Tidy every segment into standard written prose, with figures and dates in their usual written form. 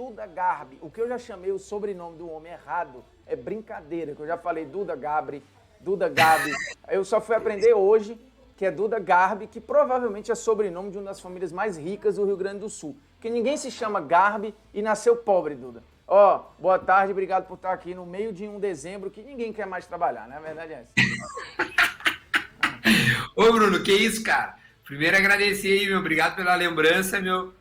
Duda Garbi. O que eu já chamei o sobrenome do homem errado é brincadeira, que eu já falei Duda Gabi. Eu só fui aprender hoje que é Duda Garbi, que provavelmente é sobrenome de uma das famílias mais ricas do Rio Grande do Sul. Porque ninguém se chama Garbi e nasceu pobre, Duda. Ó, boa tarde, obrigado por estar aqui no meio de um dezembro que ninguém quer mais trabalhar, né? A verdade é essa. Ô, Bruno, que isso, cara? Primeiro agradecer aí, meu. Obrigado pela lembrança, meu.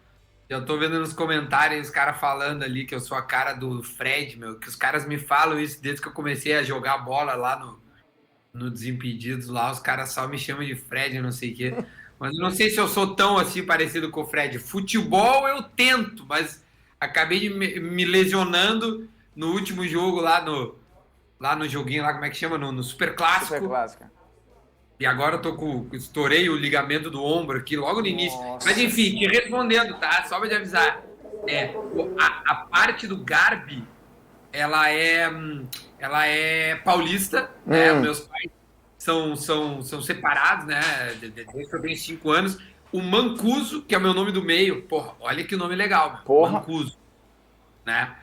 Já tô vendo nos comentários os caras falando ali que eu sou a cara do Fred, meu. Que os caras me falam isso desde que eu comecei a jogar bola lá no Desimpedidos lá. Os caras só me chamam de Fred, não sei o quê. Mas eu não sei se eu sou tão assim parecido com o Fred. Futebol eu tento, mas acabei de me lesionando no último jogo lá no joguinho lá, como é que chama? No Super Super Clássico. clássica. E agora eu tô estourei o ligamento do ombro aqui logo no início. Nossa. Mas enfim, te respondendo, tá? Só pra te avisar. A parte do Garbi, ela é, ela é paulista, né? Meus pais são separados, né? Desde que eu tenho 5 anos. O Mancuso, que é o meu nome do meio, porra, olha que nome legal, meu. Porra. Mancuso, né?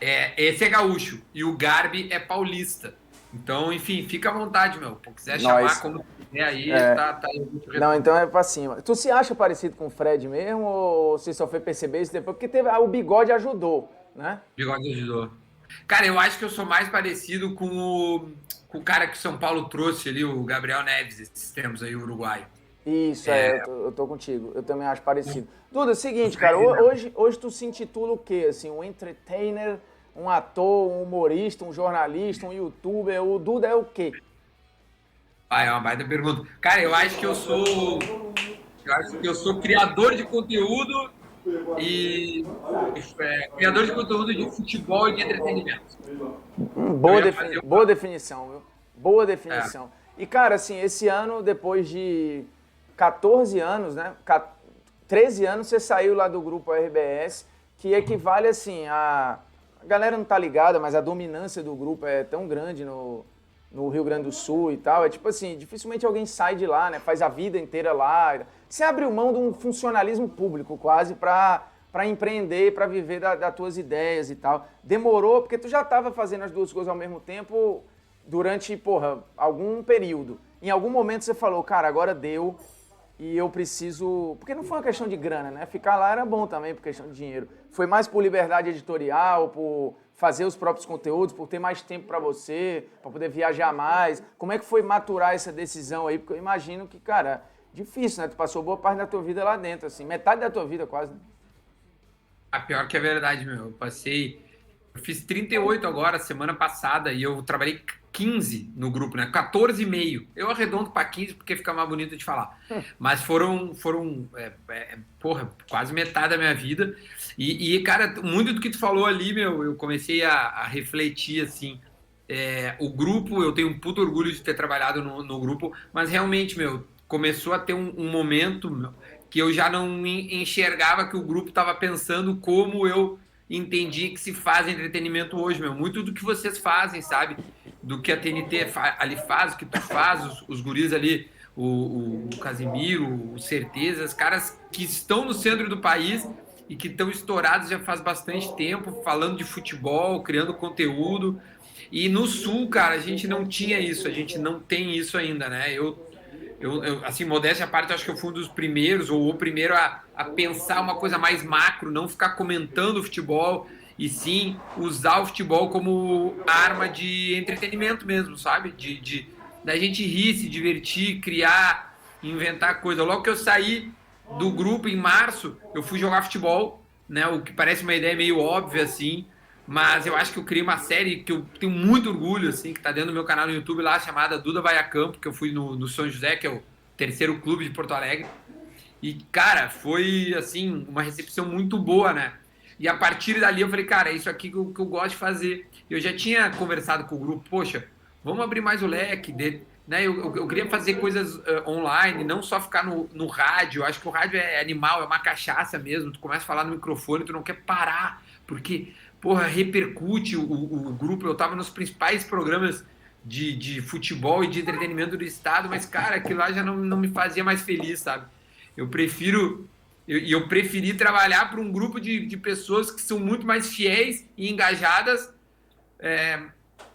Esse é gaúcho e o Garbi é paulista. Então, enfim, fica à vontade, meu. Se quiser chamar como quiser aí, tá Não, então é pra cima. Tu se acha parecido com o Fred mesmo ou você só foi perceber isso depois? Porque o bigode ajudou, né? Bigode ajudou. Cara, eu acho que eu sou mais parecido com o cara que o São Paulo trouxe ali, o Gabriel Neves, esses tempos aí, o Uruguai. Isso, eu tô contigo. Eu também acho parecido. Duda, é o seguinte, cara, hoje tu se intitula o quê? Assim, um entertainer, um ator, um humorista, um jornalista, um youtuber. O Duda é o quê? É uma baita pergunta. Cara, eu acho que eu sou criador de conteúdo e criador de conteúdo de futebol e de entretenimento. Boa definição, viu? Boa definição. E, cara, assim, esse ano, depois de 14 anos, né? 13 anos, você saiu lá do grupo RBS, que equivale, assim, a galera não tá ligada, mas a dominância do grupo é tão grande no Rio Grande do Sul e tal. É tipo assim, dificilmente alguém sai de lá, né? Faz a vida inteira lá. Você abriu mão de um funcionalismo público quase para empreender, para viver das tuas ideias e tal. Demorou, porque tu já estava fazendo as duas coisas ao mesmo tempo durante, algum período. Em algum momento você falou, cara, agora deu e eu preciso... Porque não foi uma questão de grana, né? Ficar lá era bom também por questão de dinheiro. Foi mais por liberdade editorial, por fazer os próprios conteúdos, por ter mais tempo para você, para poder viajar mais. Como é que foi maturar essa decisão aí? Porque eu imagino que, cara, difícil, né? Tu passou boa parte da tua vida lá dentro, assim. Metade da tua vida quase. A pior que é verdade, meu. Eu fiz 38 agora, semana passada, e eu trabalhei 15 no grupo, né? 14,5. Eu arredondo para 15 porque fica mais bonito de falar. Mas foram quase metade da minha vida. E, cara, muito do que tu falou ali, meu, eu comecei a refletir, assim. O grupo, eu tenho um puto orgulho de ter trabalhado no grupo, mas realmente, meu, começou a ter um momento, meu, que eu já não enxergava que o grupo estava pensando como eu entendi que se faz entretenimento hoje, meu. Muito do que vocês fazem, sabe? Do que a TNT ali faz, o que tu faz, os guris ali, o Casimiro, o Certeza, os caras que estão no centro do país e que estão estourados já faz bastante tempo, falando de futebol, criando conteúdo. E no Sul, cara, a gente não tinha isso, a gente não tem isso ainda, né? Assim, modéstia à parte, eu acho que eu fui um dos primeiros, ou o primeiro a pensar uma coisa mais macro, não ficar comentando o futebol, e sim usar o futebol como arma de entretenimento mesmo, sabe? Da gente rir, se divertir, criar, inventar coisa. Logo que eu saí do grupo em março, eu fui jogar futebol, né? O que parece uma ideia meio óbvia, assim, mas eu acho que eu criei uma série que eu tenho muito orgulho, assim, que tá dentro do meu canal no YouTube lá, chamada Duda Vai a Campo, que eu fui no São José, que é o terceiro clube de Porto Alegre. E, cara, foi, assim, uma recepção muito boa, né? E a partir dali eu falei, cara, é isso aqui que eu gosto de fazer. Eu já tinha conversado com o grupo, poxa, vamos abrir mais o leque, né? Eu queria fazer coisas online, não só ficar no rádio. Eu acho que o rádio é animal, é uma cachaça mesmo. Tu começa a falar no microfone, tu não quer parar, porque... porra, repercute o grupo. Eu tava nos principais programas de futebol e de entretenimento do estado, mas, cara, aquilo lá já não me fazia mais feliz, sabe? Eu eu preferi trabalhar para um grupo de pessoas que são muito mais fiéis e engajadas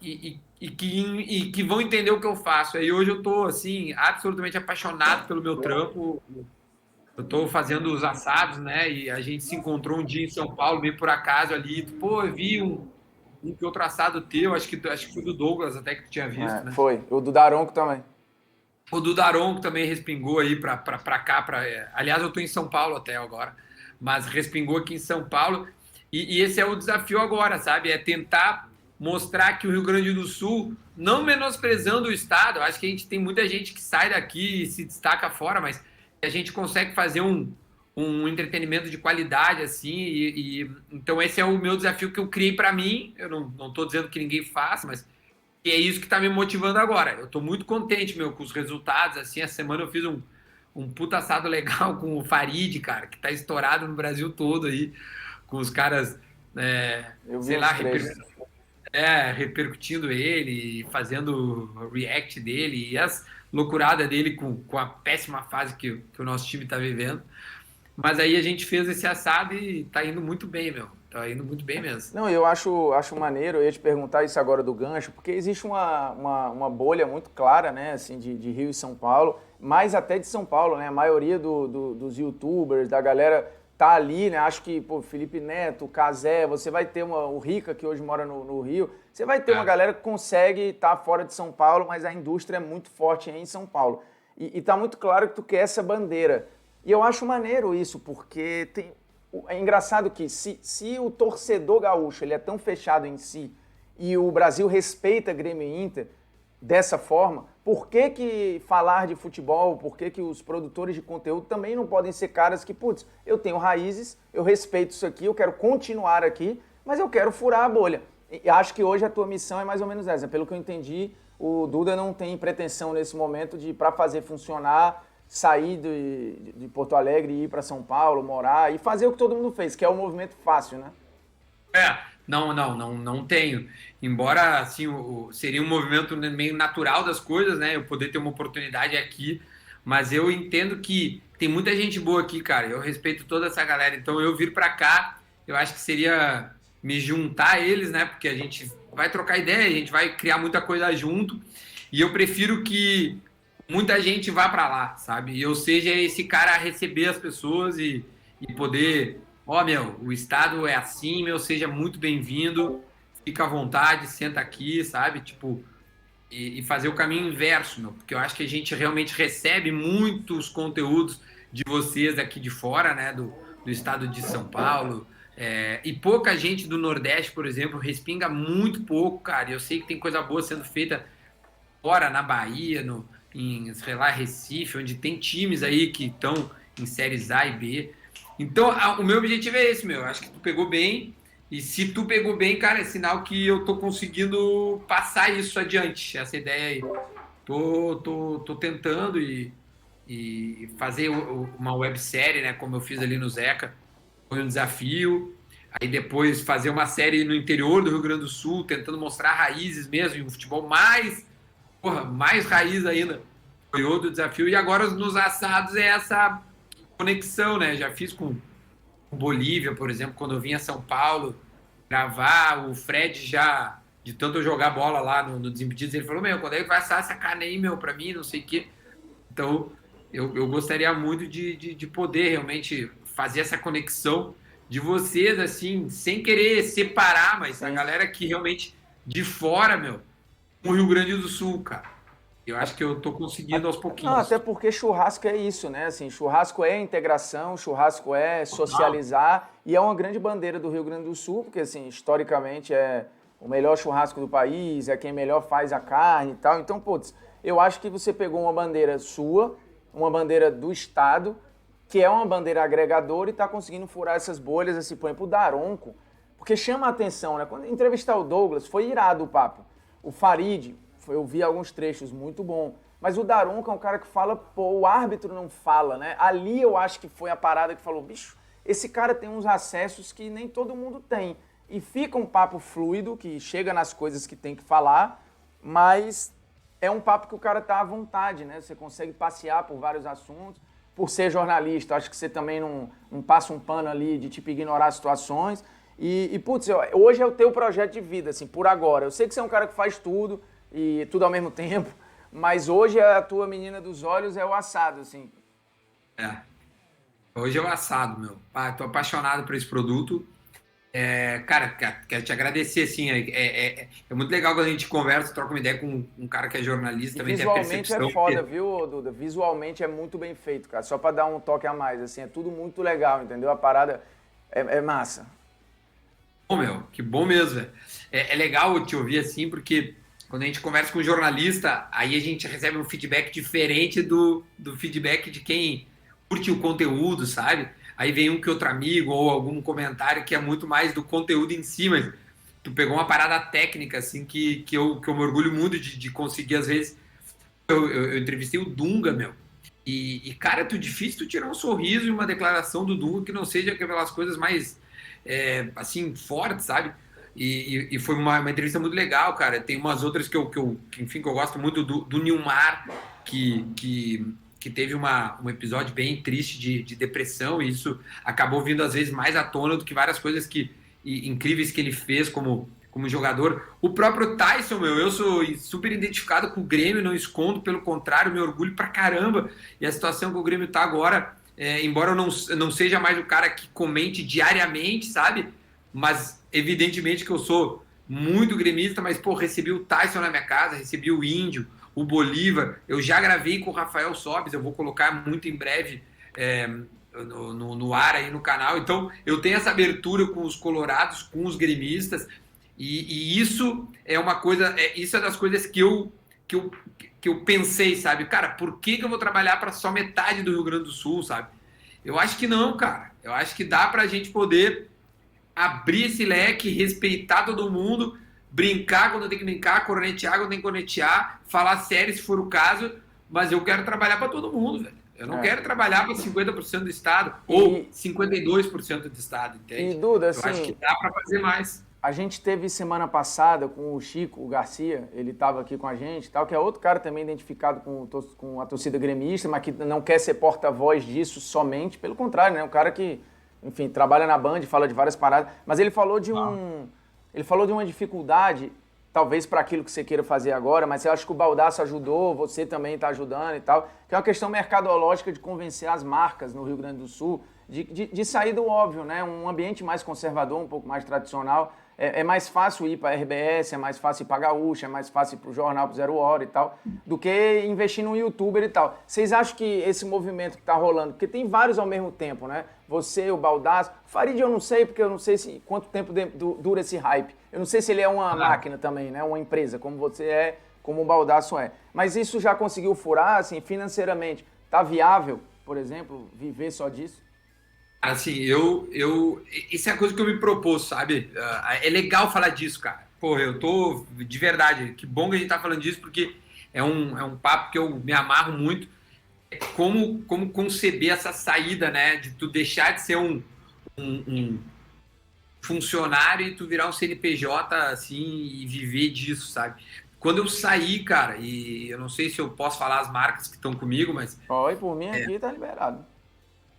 e que vão entender o que eu faço. Aí hoje eu estou assim, absolutamente apaixonado pelo meu trampo. Eu estou fazendo os assados, né? E a gente se encontrou um dia em São Paulo, meio por acaso ali. Pô, eu vi um que outro assado teu, acho que foi do Douglas até que tu tinha visto, né? Foi. O do Daronco também. O do Daronco também respingou aí para cá. Aliás, eu estou em São Paulo até agora, mas respingou aqui em São Paulo. E esse é o desafio agora, sabe? É tentar mostrar que o Rio Grande do Sul, não menosprezando o estado, eu acho que a gente tem muita gente que sai daqui e se destaca fora, mas a gente consegue fazer um entretenimento de qualidade, assim, então esse é o meu desafio que eu criei para mim. Eu não estou dizendo que ninguém faça, mas é isso que está me motivando agora. Eu estou muito contente, com os resultados, assim, essa semana eu fiz um puta assado legal com o Farid, cara, que tá estourado no Brasil todo aí, com os caras, sei lá, repercutindo ele, fazendo react dele e as loucuradas dele com a péssima fase que o nosso time tá vivendo. Mas aí a gente fez esse assado e tá indo muito bem, Tá indo muito bem mesmo. Não, eu acho maneiro, eu ia te perguntar isso agora do gancho, porque existe uma bolha muito clara, né, assim, de Rio e São Paulo, mais até de São Paulo, né, a maioria dos youtubers, da galera tá ali, né, acho que, pô, Felipe Neto, o Cazé, você vai ter o Rica, que hoje mora no Rio, você vai ter uma galera que consegue estar fora de São Paulo, mas a indústria é muito forte em São Paulo. E tá muito claro que tu quer essa bandeira. E eu acho maneiro isso, porque é engraçado que se o torcedor gaúcho ele é tão fechado em si e o Brasil respeita Grêmio e Inter dessa forma, por que falar de futebol, por que os produtores de conteúdo também não podem ser caras que, putz, eu tenho raízes, eu respeito isso aqui, eu quero continuar aqui, mas eu quero furar a bolha. E acho que hoje a tua missão é mais ou menos essa. Pelo que eu entendi, o Duda não tem pretensão nesse momento para fazer funcionar, sair de Porto Alegre e ir para São Paulo, morar e fazer o que todo mundo fez, que é o movimento fácil, né? Não tenho. Embora, assim, seria um movimento meio natural das coisas, né? Eu poder ter uma oportunidade aqui, mas eu entendo que tem muita gente boa aqui, cara. Eu respeito toda essa galera. Então, eu vir para cá, eu acho que seria me juntar a eles, né? Porque a gente vai trocar ideia, a gente vai criar muita coisa junto. E eu prefiro que muita gente vá para lá, sabe? E eu seja esse cara a receber as pessoas e poder... o estado é assim, seja muito bem-vindo, fica à vontade, senta aqui, sabe? Tipo, e fazer o caminho inverso, porque eu acho que a gente realmente recebe muitos conteúdos de vocês aqui de fora, né? Do estado de São Paulo, e pouca gente do Nordeste, por exemplo, respinga muito pouco, cara. Eu sei que tem coisa boa sendo feita fora, na Bahia, em, sei lá, Recife, onde tem times aí que estão em séries A e B. Então, o meu objetivo é esse, Acho que tu pegou bem. E se tu pegou bem, cara, é sinal que eu tô conseguindo passar isso adiante, essa ideia aí. Tô tentando e fazer uma websérie, né, como eu fiz ali no Zeca. Foi um desafio. Aí depois fazer uma série no interior do Rio Grande do Sul, tentando mostrar raízes mesmo, e um futebol mais raiz ainda. Foi outro desafio. E agora nos assados é essa conexão, né? Já fiz com Bolívia, por exemplo, quando eu vim a São Paulo gravar, o Fred já, de tanto eu jogar bola lá no Desimpedidos, ele falou, quando é que vai assar essa carne aí, pra mim, não sei o quê. Então, eu gostaria muito de poder realmente fazer essa conexão de vocês, assim, sem querer separar, mas a galera que realmente de fora, o Rio Grande do Sul, cara. Eu acho que eu tô conseguindo aos pouquinhos. Não, até porque churrasco é isso, né? Assim, churrasco é integração, churrasco é socializar e é uma grande bandeira do Rio Grande do Sul, porque assim, historicamente é o melhor churrasco do país, é quem melhor faz a carne e tal. Então, putz, eu acho que você pegou uma bandeira sua, uma bandeira do estado, que é uma bandeira agregadora e tá conseguindo furar essas bolhas, assim, por exemplo, o Daronco, porque chama a atenção, né? Quando entrevistar o Douglas, foi irado o papo. O Farid, eu vi alguns trechos, muito bom. Mas o Daronco é um cara que fala, o árbitro não fala, né? Ali eu acho que foi a parada que falou, bicho, esse cara tem uns acessos que nem todo mundo tem. E fica um papo fluido, que chega nas coisas que tem que falar, mas é um papo que o cara tá à vontade, né? Você consegue passear por vários assuntos. por ser jornalista, acho que você também não passa um pano ali de tipo ignorar situações. E putz, hoje é o teu projeto de vida, assim, por agora. Eu sei que você é um cara que faz tudo e tudo ao mesmo tempo, mas hoje a tua menina dos olhos é o assado, assim. É. Hoje é o assado, meu. Tô apaixonado por esse produto. Cara, quero te agradecer, assim, é muito legal quando a gente conversa, troca uma ideia com um cara que é jornalista, também tem a Visualmente percepção. é foda, viu, Duda? Visualmente é muito bem feito, cara. Só pra dar um toque a mais, assim, é tudo muito legal, entendeu? A parada é massa. Bom, meu, que bom mesmo, velho. É legal te ouvir assim, porque quando a gente conversa com um jornalista, aí a gente recebe um feedback diferente do feedback de quem curte o conteúdo, sabe? Aí vem um que outro amigo ou algum comentário que é muito mais do conteúdo em si, mas tu pegou uma parada técnica, assim, que eu me orgulho muito de conseguir, às vezes. Eu entrevistei o Dunga, meu. Cara, é difícil tu tirar um sorriso e uma declaração do Dunga que não seja aquelas coisas mais, assim, fortes, sabe? E foi uma entrevista muito legal, cara. Tem umas outras que eu gosto muito do Nilmar, que teve um episódio bem triste de depressão, e isso acabou vindo, às vezes, mais à tona do que várias coisas incríveis que ele fez como jogador. O próprio Tyson, meu, eu sou super identificado com o Grêmio, não escondo, pelo contrário, me orgulho pra caramba. E a situação que o Grêmio tá agora, embora eu não seja mais o cara que comente diariamente, sabe? Mas, evidentemente, que eu sou muito gremista, mas, pô, recebi o Tyson na minha casa, recebi o Índio, o Bolívar, eu já gravei com o Rafael Sobis, eu vou colocar muito em breve no ar aí no canal. Então, eu tenho essa abertura com os colorados, com os gremistas, e isso é uma coisa, isso é das coisas que eu pensei, sabe? Cara, por que eu vou trabalhar para só metade do Rio Grande do Sul, sabe? Eu acho que não, cara. Eu acho que dá pra gente poder abrir esse leque, respeitar todo mundo, brincar quando tem que brincar, cornetear quando tem que cornetear, falar sério se for o caso, mas eu quero trabalhar para todo mundo, velho. Eu não quero trabalhar para 50% do estado ou 52% do estado, entende? E, Duda, eu acho que dá para fazer mais. A gente teve semana passada com o Chico, o Garcia, ele estava aqui com a gente, tal, que é outro cara também identificado com a torcida gremista, mas que não quer ser porta-voz disso somente, pelo contrário, né? Um cara que, enfim, trabalha na Band, fala de várias paradas, mas ele falou de uma dificuldade, talvez para aquilo que você queira fazer agora, mas eu acho que o Baldasso ajudou, você também está ajudando e tal, que é uma questão mercadológica de convencer as marcas no Rio Grande do Sul de sair do óbvio, né? Um ambiente mais conservador, um pouco mais tradicional. É mais fácil ir para a RBS, é mais fácil ir para a Gaúcha, é mais fácil ir para o jornal, para o Zero Hora e tal, do que investir num youtuber e tal. Vocês acham que esse movimento que está rolando, porque tem vários ao mesmo tempo, né? Você, o Baldasso, Farid eu não sei, porque eu não sei quanto tempo dura esse hype. Eu não sei se ele é uma máquina também, né? Uma empresa, como você é, como o Baldasso é. Mas isso já conseguiu furar, assim, financeiramente? Tá viável, por exemplo, viver só disso? Assim, isso é a coisa que eu me propus, sabe? É legal falar disso, cara. Pô, eu tô, de verdade, que bom que a gente tá falando disso, porque é um papo que eu me amarro muito. Como conceber essa saída, né? De tu deixar de ser um funcionário e tu virar um CNPJ, assim, e viver disso, sabe? Quando eu saí, cara, e eu não sei se eu posso falar as marcas que estão comigo, mas... Oi, por mim aqui tá liberado.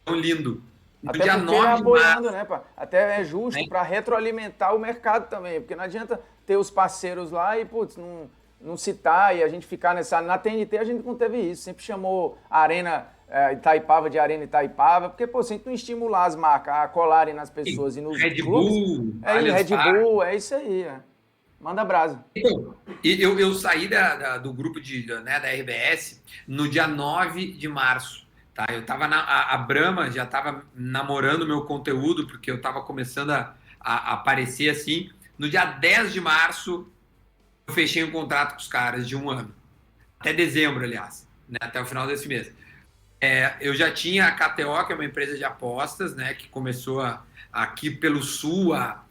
Tão lindo. No Até dia porque 9 é de apoiando, março, né, pá? Até é justo para retroalimentar o mercado também, porque não adianta ter os parceiros lá e, putz, não citar e a gente ficar nessa... Na TNT a gente não teve isso, sempre chamou a Arena Itaipava de Arena Itaipava, porque, pô, se a gente não estimular as marcas a colarem nas pessoas e nos Red clubes... Bull, Red Bull, é isso aí, Manda brasa. Então, eu saí do grupo da RBS no dia 9 de março. Tá? Eu tava a Brahma já estava namorando meu conteúdo, porque eu estava começando a aparecer assim. No dia 10 de março, eu fechei um contrato com os caras de 1 ano. Até dezembro, aliás, né? Até o final desse mês. Eu já tinha a KTO, que é uma empresa de apostas, né? Que começou aqui pelo Sul a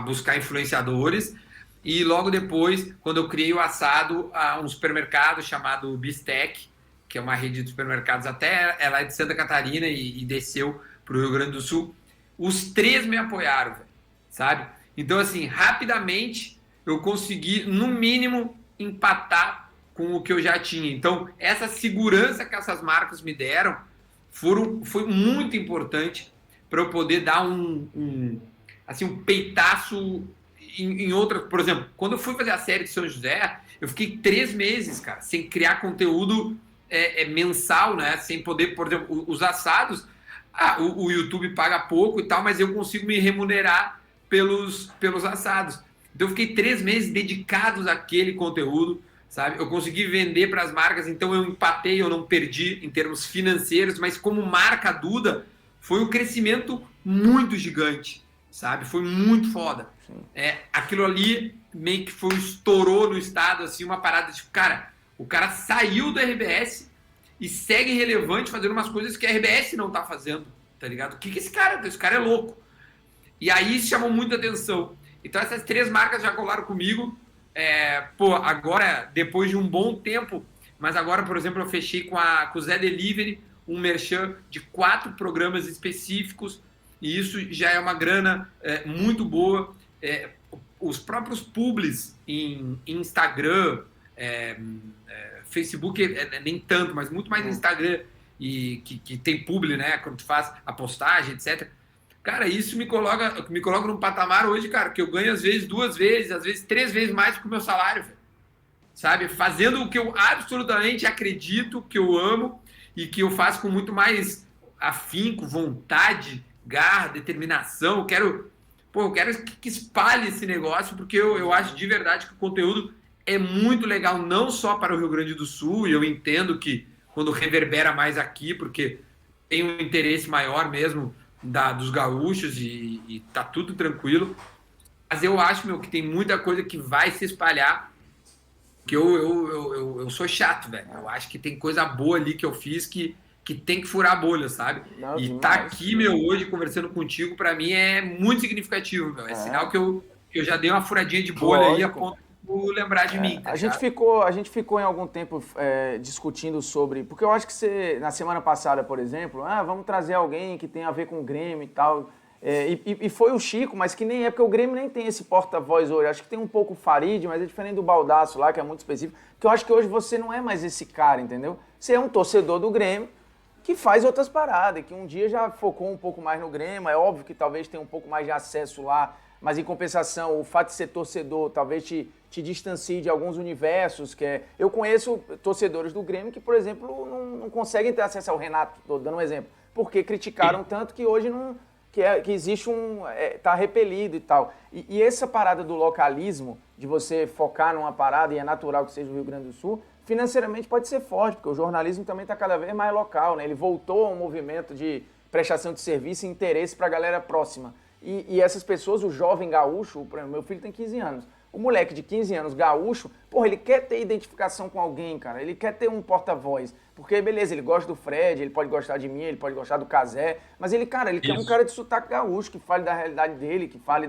buscar influenciadores. E logo depois, quando eu criei o assado, um supermercado chamado Bistec, que é uma rede de supermercados, até ela é de Santa Catarina e desceu para o Rio Grande do Sul. Os 3 me apoiaram, véio, sabe? Então, assim, rapidamente eu consegui, no mínimo, empatar com o que eu já tinha. Então, essa segurança que essas marcas me deram foi muito importante para eu poder dar assim, um peitaço em outras. Por exemplo, quando eu fui fazer a série de São José, eu fiquei 3 meses, cara, sem criar conteúdo mensal, né? Sem poder, por exemplo, os assados, o YouTube paga pouco e tal, mas eu consigo me remunerar pelos assados. Então eu fiquei 3 meses dedicados àquele conteúdo, sabe? Eu consegui vender para as marcas, então eu empatei, eu não perdi em termos financeiros, mas como marca Duda, foi um crescimento muito gigante, sabe? Foi muito foda. Aquilo ali meio que estourou no estado, assim, uma parada tipo, cara, o cara saiu do RBS e segue relevante fazendo umas coisas que a RBS não tá fazendo, tá ligado? O que esse cara? Esse cara é louco. E aí isso chamou muita atenção. Então essas 3 marcas já colaram comigo. Agora, depois de um bom tempo, mas agora, por exemplo, eu fechei com o Zé Delivery, um merchan de 4 programas específicos, e isso já é uma grana muito boa. Os próprios publis em Instagram, Facebook nem tanto, mas muito mais no Instagram, e que tem publi, né, quando tu faz a postagem, etc. Cara, isso me coloca num patamar hoje, cara, que eu ganho às vezes 2 vezes, às vezes 3 vezes mais que o meu salário, velho. Sabe? Fazendo o que eu absolutamente acredito, que eu amo e que eu faço com muito mais afinco, vontade, garra, determinação. Eu quero que espalhe esse negócio, porque eu acho de verdade que o conteúdo é muito legal, não só para o Rio Grande do Sul, e eu entendo que quando reverbera mais aqui, porque tem um interesse maior mesmo dos gaúchos e tá tudo tranquilo, mas eu acho, meu, que tem muita coisa que vai se espalhar, que eu sou chato, velho. Eu acho que tem coisa boa ali que eu fiz que tem que furar a bolha, sabe? Não, e demais. Tá aqui, meu, hoje conversando contigo, pra mim é muito significativo, meu. É sinal que eu já dei uma furadinha de bolha. Lógico. Aí a ponto de lembrar de mim. Tá a gente ficou em algum tempo discutindo sobre... Porque eu acho que você, na semana passada, por exemplo, vamos trazer alguém que tem a ver com o Grêmio e tal... E foi o Chico, mas que nem é, porque o Grêmio nem tem esse porta-voz hoje. Acho que tem um pouco o Farid, mas é diferente do Baldasso lá, que é muito específico. Que eu acho que hoje você não é mais esse cara, entendeu? Você é um torcedor do Grêmio que faz outras paradas, que um dia já focou um pouco mais no Grêmio. É óbvio que talvez tenha um pouco mais de acesso lá, mas em compensação, o fato de ser torcedor talvez te distancie de alguns universos. Eu conheço torcedores do Grêmio que, por exemplo, não conseguem ter acesso ao Renato, tô dando um exemplo, porque criticaram tanto que hoje não... Que existe tá repelido e tal. E essa parada do localismo, de você focar numa parada, e é natural que seja o Rio Grande do Sul, financeiramente pode ser forte, porque o jornalismo também está cada vez mais local, né? Ele voltou a um movimento de prestação de serviço e interesse para a galera próxima. E essas pessoas, o jovem gaúcho, meu filho tem 15 anos, o moleque de 15 anos gaúcho, ele quer ter identificação com alguém, cara, ele quer ter um porta-voz. Porque, beleza, ele gosta do Fred, ele pode gostar de mim, ele pode gostar do Cazé, mas ele quer um cara de sotaque gaúcho, que fale da realidade dele, que fale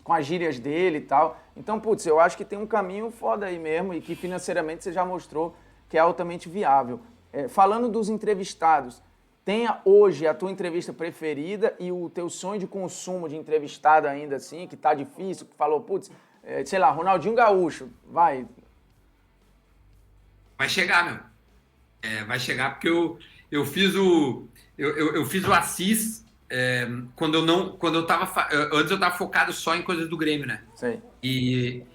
com as gírias dele e tal. Então, putz, eu acho que tem um caminho foda aí mesmo e que financeiramente você já mostrou que é altamente viável. Falando dos entrevistados, tenha hoje a tua entrevista preferida e o teu sonho de consumo de entrevistado ainda assim, que tá difícil, que falou, putz, sei lá, Ronaldinho Gaúcho, vai. Vai chegar, meu. Vai chegar porque eu fiz o Assis quando eu tava antes eu tava focado só em coisas do Grêmio, né? Sei. E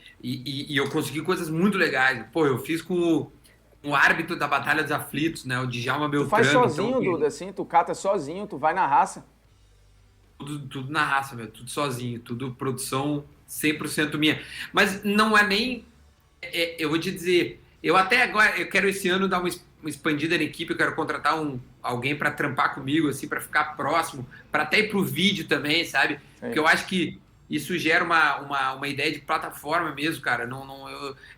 eu consegui coisas muito legais. Pô, eu fiz com o árbitro da Batalha dos Aflitos, né? O Djalma Beltrame. Tu faz sozinho, então, Duda, assim? Tu cata sozinho, tu vai na raça? Tudo na raça, meu. Tudo sozinho. Tudo produção 100% minha. Mas não é nem... eu vou te dizer... Eu até agora, eu quero esse ano dar uma expandida na equipe, eu quero contratar alguém para trampar comigo, assim, para ficar próximo, para até ir pro vídeo também, sabe? Sim. Porque eu acho que isso gera uma ideia de plataforma mesmo, cara.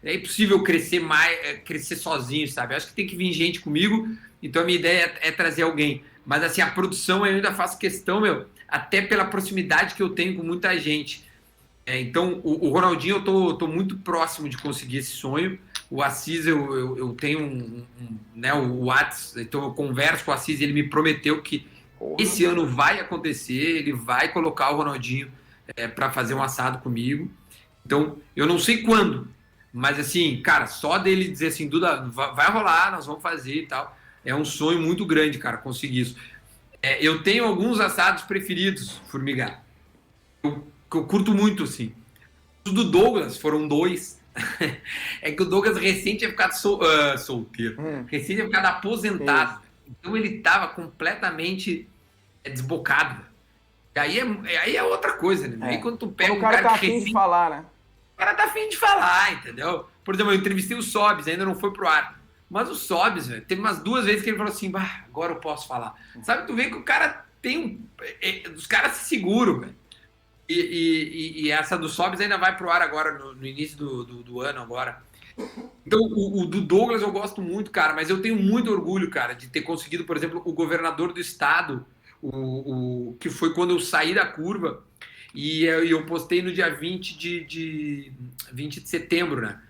É impossível crescer sozinho, sabe? Eu acho que tem que vir gente comigo, então a minha ideia é trazer alguém. Mas assim, a produção eu ainda faço questão, meu, até pela proximidade que eu tenho com muita gente. Então, o Ronaldinho, eu tô muito próximo de conseguir esse sonho. O Assis, eu tenho né, o WhatsApp, então eu converso com o Assis e ele me prometeu que esse ano vai acontecer, ele vai colocar o Ronaldinho para fazer um assado comigo. Então, eu não sei quando, mas assim, cara, só dele dizer assim, Duda, vai rolar, nós vamos fazer e tal. É um sonho muito grande, cara, conseguir isso. Eu tenho alguns assados preferidos, Formiga. Que eu curto muito, assim. Os do Douglas foram 2. É que o Douglas recente tinha ficado solteiro. Recente tinha ficado aposentado. Isso. Então ele tava completamente desbocado. E aí é outra coisa, né? Aí quando tu pega o cara tá afim de falar, né? O cara tá afim de falar, entendeu? Por exemplo, eu entrevistei o Sobs, ainda não foi pro ar. Mas o Sobs, velho, teve umas 2 vezes que ele falou assim, bah, agora eu posso falar. Sabe, tu vê que o cara tem os caras se seguram, velho. E essa do Sobs ainda vai pro ar agora, no início do ano agora. Então, o do Douglas eu gosto muito, cara, mas eu tenho muito orgulho, cara, de ter conseguido, por exemplo, o governador do estado, que foi quando eu saí da curva, e eu postei no dia 20 de setembro, né?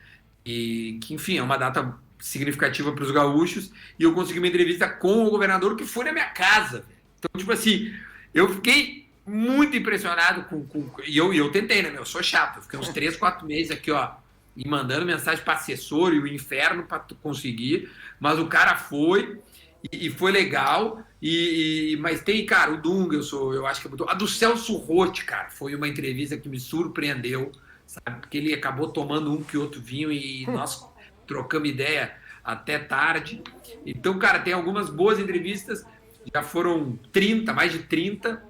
E que, enfim, é uma data significativa para os gaúchos, e eu consegui uma entrevista com o governador que foi na minha casa. Então, tipo assim, eu fiquei muito impressionado e eu tentei, né, meu? Eu sou chato, eu fiquei uns 3, 4 meses aqui, ó, e mandando mensagem para assessor e o inferno para conseguir, mas o cara foi e foi legal. Mas tem, cara, o Dunga, eu acho que é muito. A do Celso Roth, cara, foi uma entrevista que me surpreendeu, sabe? Porque ele acabou tomando um que outro vinho e nós trocamos ideia até tarde. Então, cara, tem algumas boas entrevistas, já foram 30, mais de 30.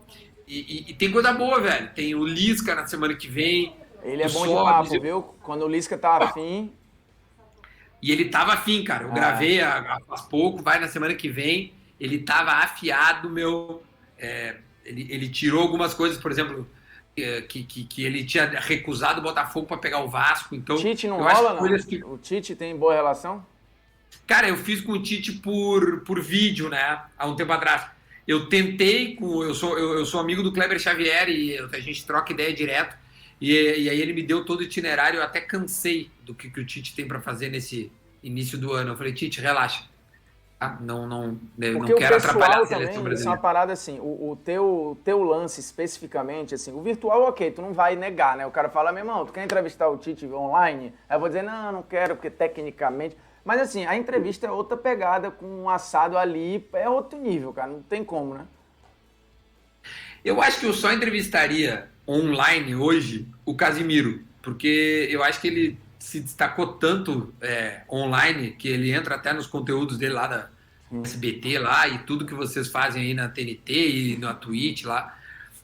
E tem coisa boa, velho. Tem o Lisca na semana que vem. Ele é bom de papo, viu? Quando o Lisca tá afim. E ele tava afim, cara. Eu gravei faz pouco, vai na semana que vem. Ele tava afiado, meu. Ele tirou algumas coisas, por exemplo, que ele tinha recusado o Botafogo para pegar o Vasco. Então, o Tite não rola, não? O Tite tem boa relação? Cara, eu fiz com o Tite por vídeo, né? Há um tempo atrás. Eu tentei, eu sou amigo do Kleber Xavier e a gente troca ideia direto. E aí ele me deu todo o itinerário, eu até cansei do que o Tite tem para fazer nesse início do ano. Eu falei, Tite, relaxa. Não quero atrapalhar a seleção brasileira. Isso é uma parada assim, o teu lance especificamente, assim, o virtual, ok, tu não vai negar, né? O cara fala, meu irmão, tu quer entrevistar o Tite online? Aí eu vou dizer, não quero, porque tecnicamente... Mas assim, a entrevista é outra pegada, com um assado ali, é outro nível, cara, não tem como, né? Eu acho que eu só entrevistaria online hoje o Casimiro, porque eu acho que ele se destacou tanto online, que ele entra até nos conteúdos dele lá da SBT lá, e tudo que vocês fazem aí na TNT e na Twitch lá.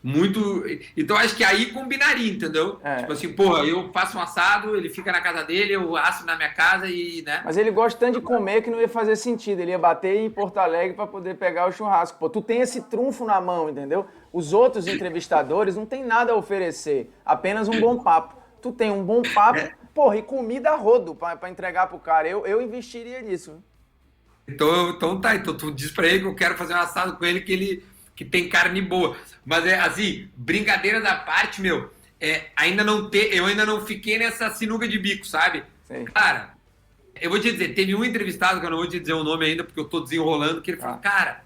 Muito. Então acho que aí combinaria, entendeu? Tipo assim, porra, eu faço um assado, ele fica na casa dele, eu asso na minha casa e, né? Mas ele gosta tanto de comer que não ia fazer sentido. Ele ia bater em Porto Alegre para poder pegar o churrasco. Pô, tu tem esse trunfo na mão, entendeu? Os outros entrevistadores não tem nada a oferecer, apenas um bom papo. Tu tem um bom papo, porra, e comida a rodo para entregar pro cara. Eu investiria nisso. Então tu diz pra ele que eu quero fazer um assado com ele que tem carne boa. Mas assim, brincadeira da parte, meu, eu ainda não fiquei nessa sinuca de bico, sabe? Sim. Cara, eu vou te dizer, teve um entrevistado, que eu não vou te dizer o nome ainda, porque eu tô desenrolando, que ele falou, cara,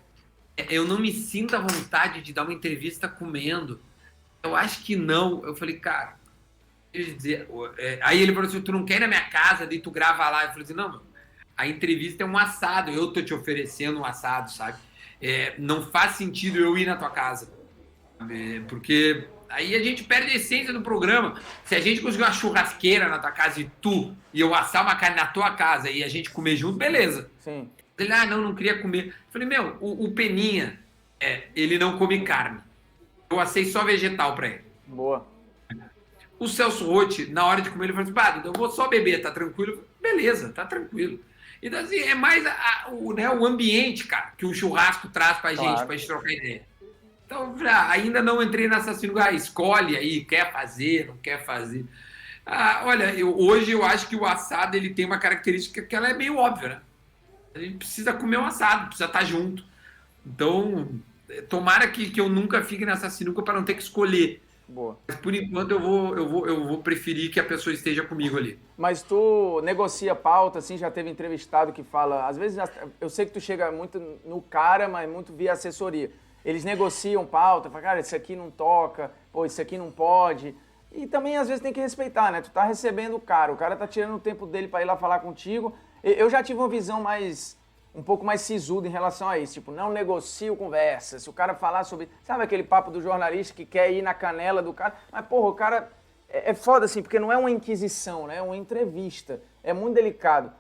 eu não me sinto à vontade de dar uma entrevista comendo. Eu acho que não. Eu falei, cara, deixa eu dizer. Aí ele falou assim, tu não quer ir na minha casa, daí tu grava lá. Eu falei assim, não, meu, a entrevista é um assado, eu tô te oferecendo um assado, sabe? Não faz sentido eu ir na tua casa. Porque aí a gente perde a essência do programa. Se a gente conseguir uma churrasqueira na tua casa e eu assar uma carne na tua casa e a gente comer junto, beleza. Sim. Ele, não queria comer. Eu falei, meu, o Peninha, ele não come carne. Eu assei só vegetal pra ele. Boa. O Celso Roth, na hora de comer, ele falou assim, eu vou só beber, tá tranquilo? Beleza, tá tranquilo. Então, assim, é mais o ambiente, cara, que o churrasco traz pra gente, pra gente trocar ideia. Então, ainda não entrei nessa sinuca, escolhe aí, quer fazer, não quer fazer. Olha, hoje eu acho que o assado ele tem uma característica que ela é meio óbvia, né? A gente precisa comer um assado, precisa estar junto. Então, tomara que eu nunca fique nessa sinuca para não ter que escolher. Boa. Mas por enquanto eu vou preferir que a pessoa esteja comigo ali. Mas tu negocia pauta, assim, já teve entrevistado que fala, às vezes eu sei que tu chega muito no cara, mas muito via assessoria. Eles negociam pauta, falam, cara, isso aqui não toca, pô, isso aqui não pode. E também às vezes tem que respeitar, né? Tu tá recebendo o cara tá tirando o tempo dele para ir lá falar contigo. Eu já tive uma visão mais um pouco mais sisudo em relação a isso. Tipo, não negocio conversa. Se o cara falar sobre... Sabe aquele papo do jornalista que quer ir na canela do cara? Mas, porra, o cara... É foda, assim, porque não é uma inquisição, né? É uma entrevista. É muito delicado.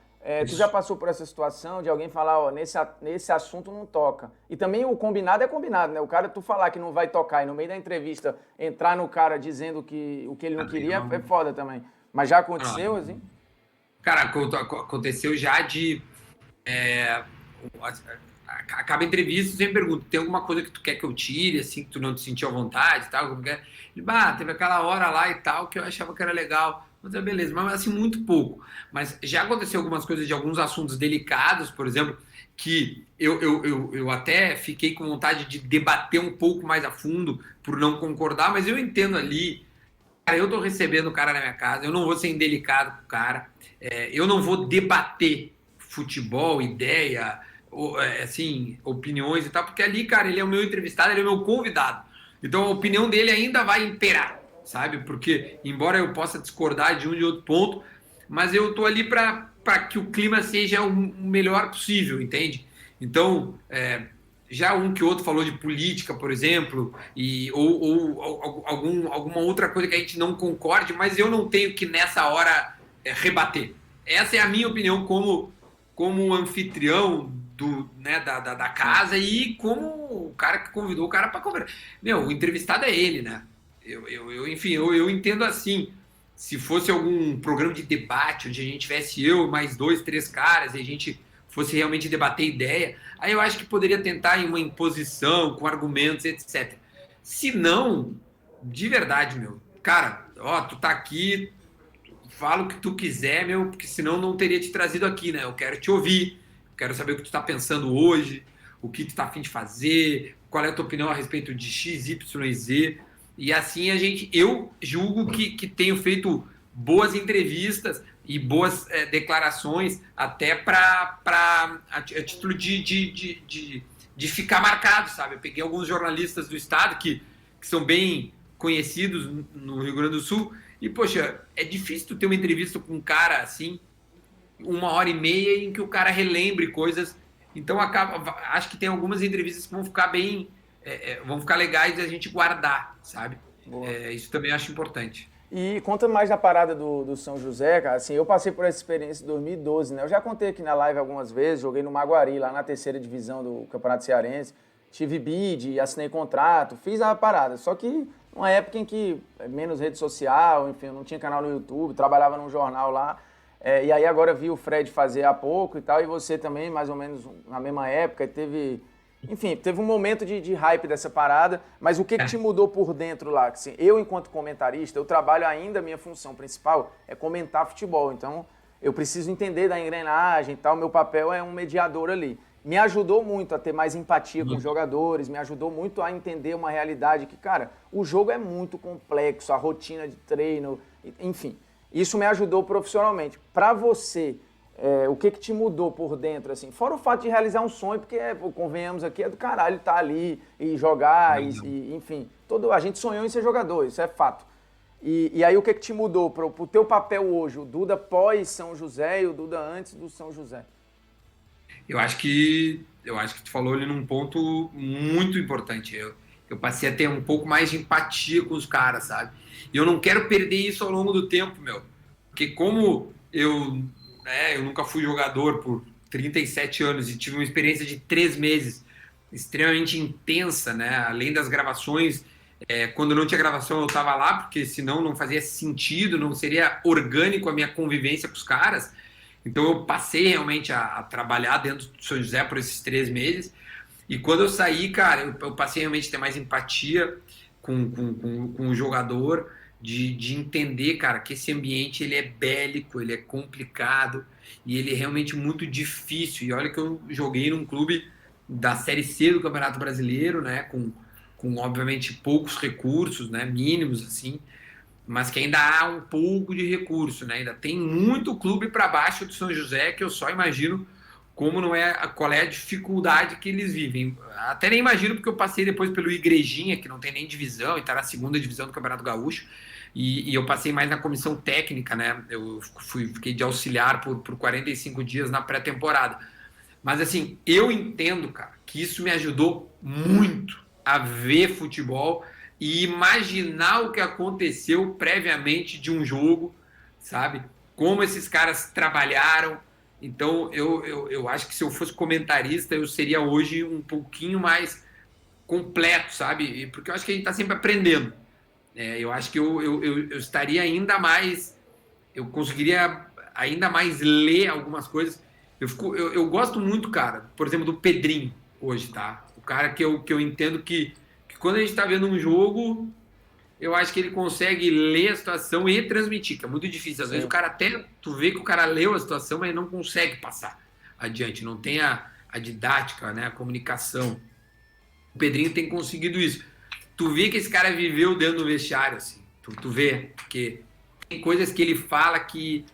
Tu já passou por essa situação de alguém falar, ó, nesse assunto não toca. E também o combinado é combinado, né? O cara, tu falar que não vai tocar e no meio da entrevista entrar no cara dizendo que o que ele não queria é foda também. Mas já aconteceu, assim? Cara, aconteceu já de... acaba a entrevista, eu sempre pergunto, tem alguma coisa que tu quer que eu tire, assim, que tu não te sentiu à vontade e tal? Teve aquela hora lá e tal que eu achava que era legal. Mas é beleza, mas assim, muito pouco. Mas já aconteceu algumas coisas de alguns assuntos delicados, por exemplo, que eu até fiquei com vontade de debater um pouco mais a fundo por não concordar, mas eu entendo ali, cara, eu tô recebendo o cara na minha casa, eu não vou ser indelicado com o cara, eu não vou debater futebol, ideia, assim, opiniões e tal, porque ali, cara, ele é o meu entrevistado, ele é o meu convidado. Então a opinião dele ainda vai imperar, sabe? Porque, embora eu possa discordar de um e outro ponto, mas eu tô ali para que o clima seja o melhor possível, entende? Então, já um que outro falou de política, por exemplo, ou alguma outra coisa que a gente não concorde, mas eu não tenho que, nessa hora, rebater. Essa é a minha opinião como anfitrião da casa e como o cara que convidou o cara para conversar. Meu, o entrevistado é ele, né? Enfim, eu entendo assim. Se fosse algum programa de debate onde a gente tivesse eu mais 2, 3 caras e a gente fosse realmente debater ideia, aí eu acho que poderia tentar em uma imposição, com argumentos, etc. Se não, de verdade, meu, cara, ó, tu tá aqui, fala o que tu quiser, meu, porque senão não teria te trazido aqui, né? Eu quero te ouvir, quero saber o que tu tá pensando hoje, o que tu tá a fim de fazer, qual é a tua opinião a respeito de X, Y e Z. E assim eu julgo que tenho feito boas entrevistas e boas declarações até a título de ficar marcado, sabe? Eu peguei alguns jornalistas do estado que são bem conhecidos no Rio Grande do Sul e, poxa, é difícil tu ter uma entrevista com um cara assim, 1h30 em que o cara relembre coisas. Então, acho que tem algumas entrevistas que vão ficar bem... vão ficar legais de a gente guardar, sabe? Isso também acho importante. E conta mais da parada do São José, cara. Assim, eu passei por essa experiência em 2012, né? Eu já contei aqui na live algumas vezes, joguei no Maguari, lá na 3ª divisão do Campeonato Cearense. Tive bid, assinei contrato, fiz a parada. Só que numa época em que menos rede social, enfim, eu não tinha canal no YouTube, trabalhava num jornal lá. E aí agora vi o Fred fazer há pouco e tal, e você também, mais ou menos na mesma época, teve um momento de hype dessa parada, mas o que te mudou por dentro lá? Assim, eu, enquanto comentarista, eu trabalho ainda, a minha função principal é comentar futebol, então eu preciso entender da engrenagem e tal, meu papel é um mediador ali. Me ajudou muito a ter mais empatia com os jogadores, me ajudou muito a entender uma realidade que, cara, o jogo é muito complexo, a rotina de treino, enfim. Isso me ajudou profissionalmente. Para você, o que te mudou por dentro, assim? Fora o fato de realizar um sonho, porque, convenhamos aqui, é do caralho estar ali e jogar, enfim. A gente sonhou em ser jogador, isso é fato. E aí o que te mudou pro teu papel hoje, o Duda pós São José e o Duda antes do São José? Eu acho que tu falou ali num ponto muito importante. Eu passei a ter um pouco mais de empatia com os caras, sabe? E eu não quero perder isso ao longo do tempo, meu. Porque como eu nunca fui jogador por 37 anos e tive uma experiência de 3 meses extremamente intensa, né? Além das gravações, quando não tinha gravação eu estava lá, porque senão não fazia sentido, não seria orgânico a minha convivência com os caras. Então eu passei realmente a trabalhar dentro do São José por esses 3 meses. E quando eu saí, cara, eu passei realmente a ter mais empatia com o jogador, de entender, cara, que esse ambiente ele é bélico, ele é complicado e ele é realmente muito difícil. E olha que eu joguei num clube da Série C do Campeonato Brasileiro, né, com obviamente poucos recursos, né, mínimos assim, mas que ainda há um pouco de recurso, né? Ainda tem muito clube para baixo do São José que eu só imagino qual é a dificuldade que eles vivem. Até nem imagino porque eu passei depois pelo Igrejinha, que não tem nem divisão, e está na 2ª divisão do Campeonato Gaúcho, e eu passei mais na comissão técnica, né? Eu fiquei de auxiliar por 45 dias na pré-temporada. Mas assim, eu entendo, cara, que isso me ajudou muito a ver futebol e imaginar o que aconteceu previamente de um jogo, sabe? Como esses caras trabalharam. Então, eu acho que se eu fosse comentarista, eu seria hoje um pouquinho mais completo, sabe? Porque eu acho que a gente está sempre aprendendo. Eu acho que eu estaria ainda mais, eu conseguiria ainda mais ler algumas coisas. Eu gosto muito, cara, por exemplo, do Pedrinho hoje, tá? O cara que eu entendo que quando a gente está vendo um jogo, eu acho que ele consegue ler a situação e transmitir, que é muito difícil. Às vezes o cara até, tu vê que o cara leu a situação, mas não consegue passar adiante, não tem a didática, né, a comunicação. O Pedrinho tem conseguido isso. Tu vê que esse cara viveu dentro do vestiário, assim. Tu vê, porque tem coisas que ele fala que,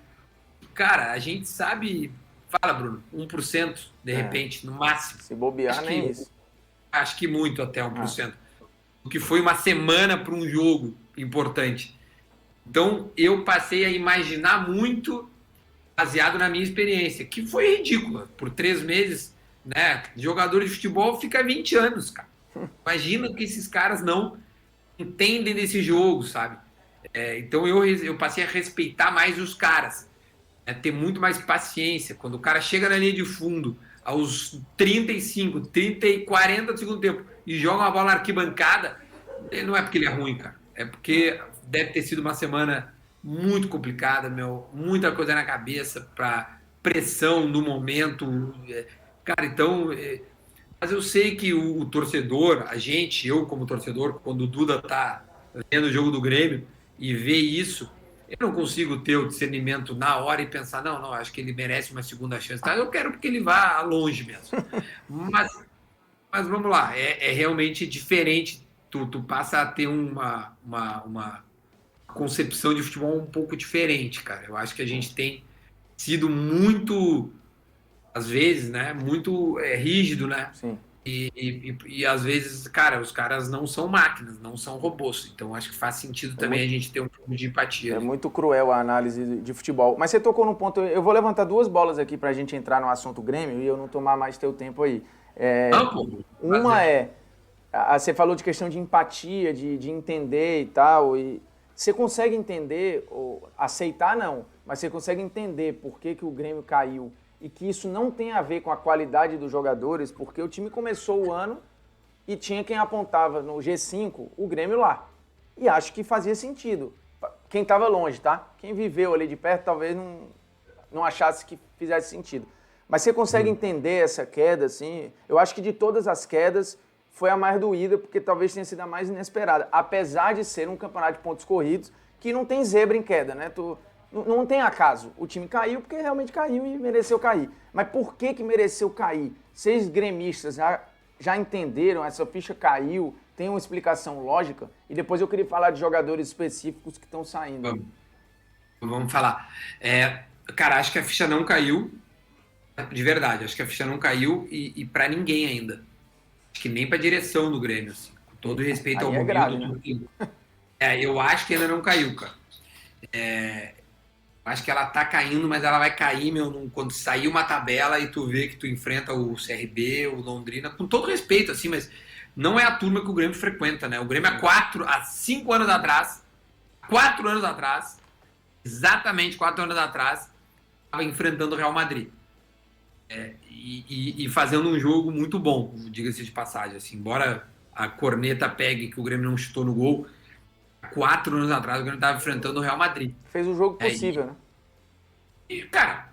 cara, a gente sabe. Fala, Bruno, 1% de repente, no máximo. Se bobear, nem isso. Acho que muito até 1%. O que foi uma semana para um jogo importante. Então, eu passei a imaginar muito baseado na minha experiência, que foi ridícula. Por 3 meses, né? Jogador de futebol fica 20 anos, cara. Imagina que esses caras não entendem desse jogo, sabe? Então eu passei a respeitar mais os caras, ter muito mais paciência. Quando o cara chega na linha de fundo, aos 35, 30 e 40 do segundo tempo, e joga uma bola na arquibancada, não é porque ele é ruim, cara. É porque deve ter sido uma semana muito complicada, meu. Muita coisa na cabeça, pra pressão no momento. Cara, então. Mas eu sei que o torcedor, a gente, eu como torcedor, quando o Duda tá vendo o jogo do Grêmio e vê isso, eu não consigo ter o discernimento na hora e pensar, não, acho que ele merece uma segunda chance. Tá? Eu quero que ele vá longe mesmo. Mas vamos lá, é realmente diferente. Tu passa a ter uma concepção de futebol um pouco diferente, cara. Eu acho que a gente tem sido muito, às vezes, né, muito rígido, né? Sim. E às vezes, cara, os caras não são máquinas, não são robôs. Então acho que faz sentido também a gente ter um pouco de empatia. É muito cruel a análise de futebol. Mas você tocou num ponto, eu vou levantar 2 bolas aqui pra gente entrar no assunto Grêmio e eu não tomar mais teu tempo aí. Uma você falou de questão de empatia, de entender e tal, e você consegue entender, ou aceitar não, mas você consegue entender por que o Grêmio caiu e que isso não tem a ver com a qualidade dos jogadores, porque o time começou o ano e tinha quem apontava no G5 o Grêmio lá. E acho que fazia sentido. Quem estava longe, tá? Quem viveu ali de perto talvez não achasse que fizesse sentido. Mas você consegue entender essa queda, assim? Eu acho que de todas as quedas foi a mais doída, porque talvez tenha sido a mais inesperada. Apesar de ser um campeonato de pontos corridos, que não tem zebra em queda, né? Não tem acaso. O time caiu porque realmente caiu e mereceu cair. Mas por que mereceu cair? Vocês gremistas já entenderam? Essa ficha caiu? Tem uma explicação lógica? E depois eu queria falar de jogadores específicos que estão saindo. Vamos falar. Cara, acho que a ficha não caiu. De verdade, acho que a ficha não caiu e para ninguém ainda. Acho que nem para a direção do Grêmio, assim. Com todo respeito ao Romildo. Né? Eu acho que ainda não caiu, cara. Acho que ela tá caindo, mas ela vai cair, quando sair uma tabela e tu vê que tu enfrenta o CRB, o Londrina, com todo respeito, assim, mas não é a turma que o Grêmio frequenta, né? O Grêmio há 5 anos atrás, 4 anos atrás, exatamente 4 anos atrás, estava enfrentando o Real Madrid. E fazendo um jogo muito bom, diga-se de passagem, assim, embora a corneta pegue que o Grêmio não chutou no gol, 4 anos atrás o Grêmio estava enfrentando o Real Madrid. Fez o jogo possível, né? E, cara,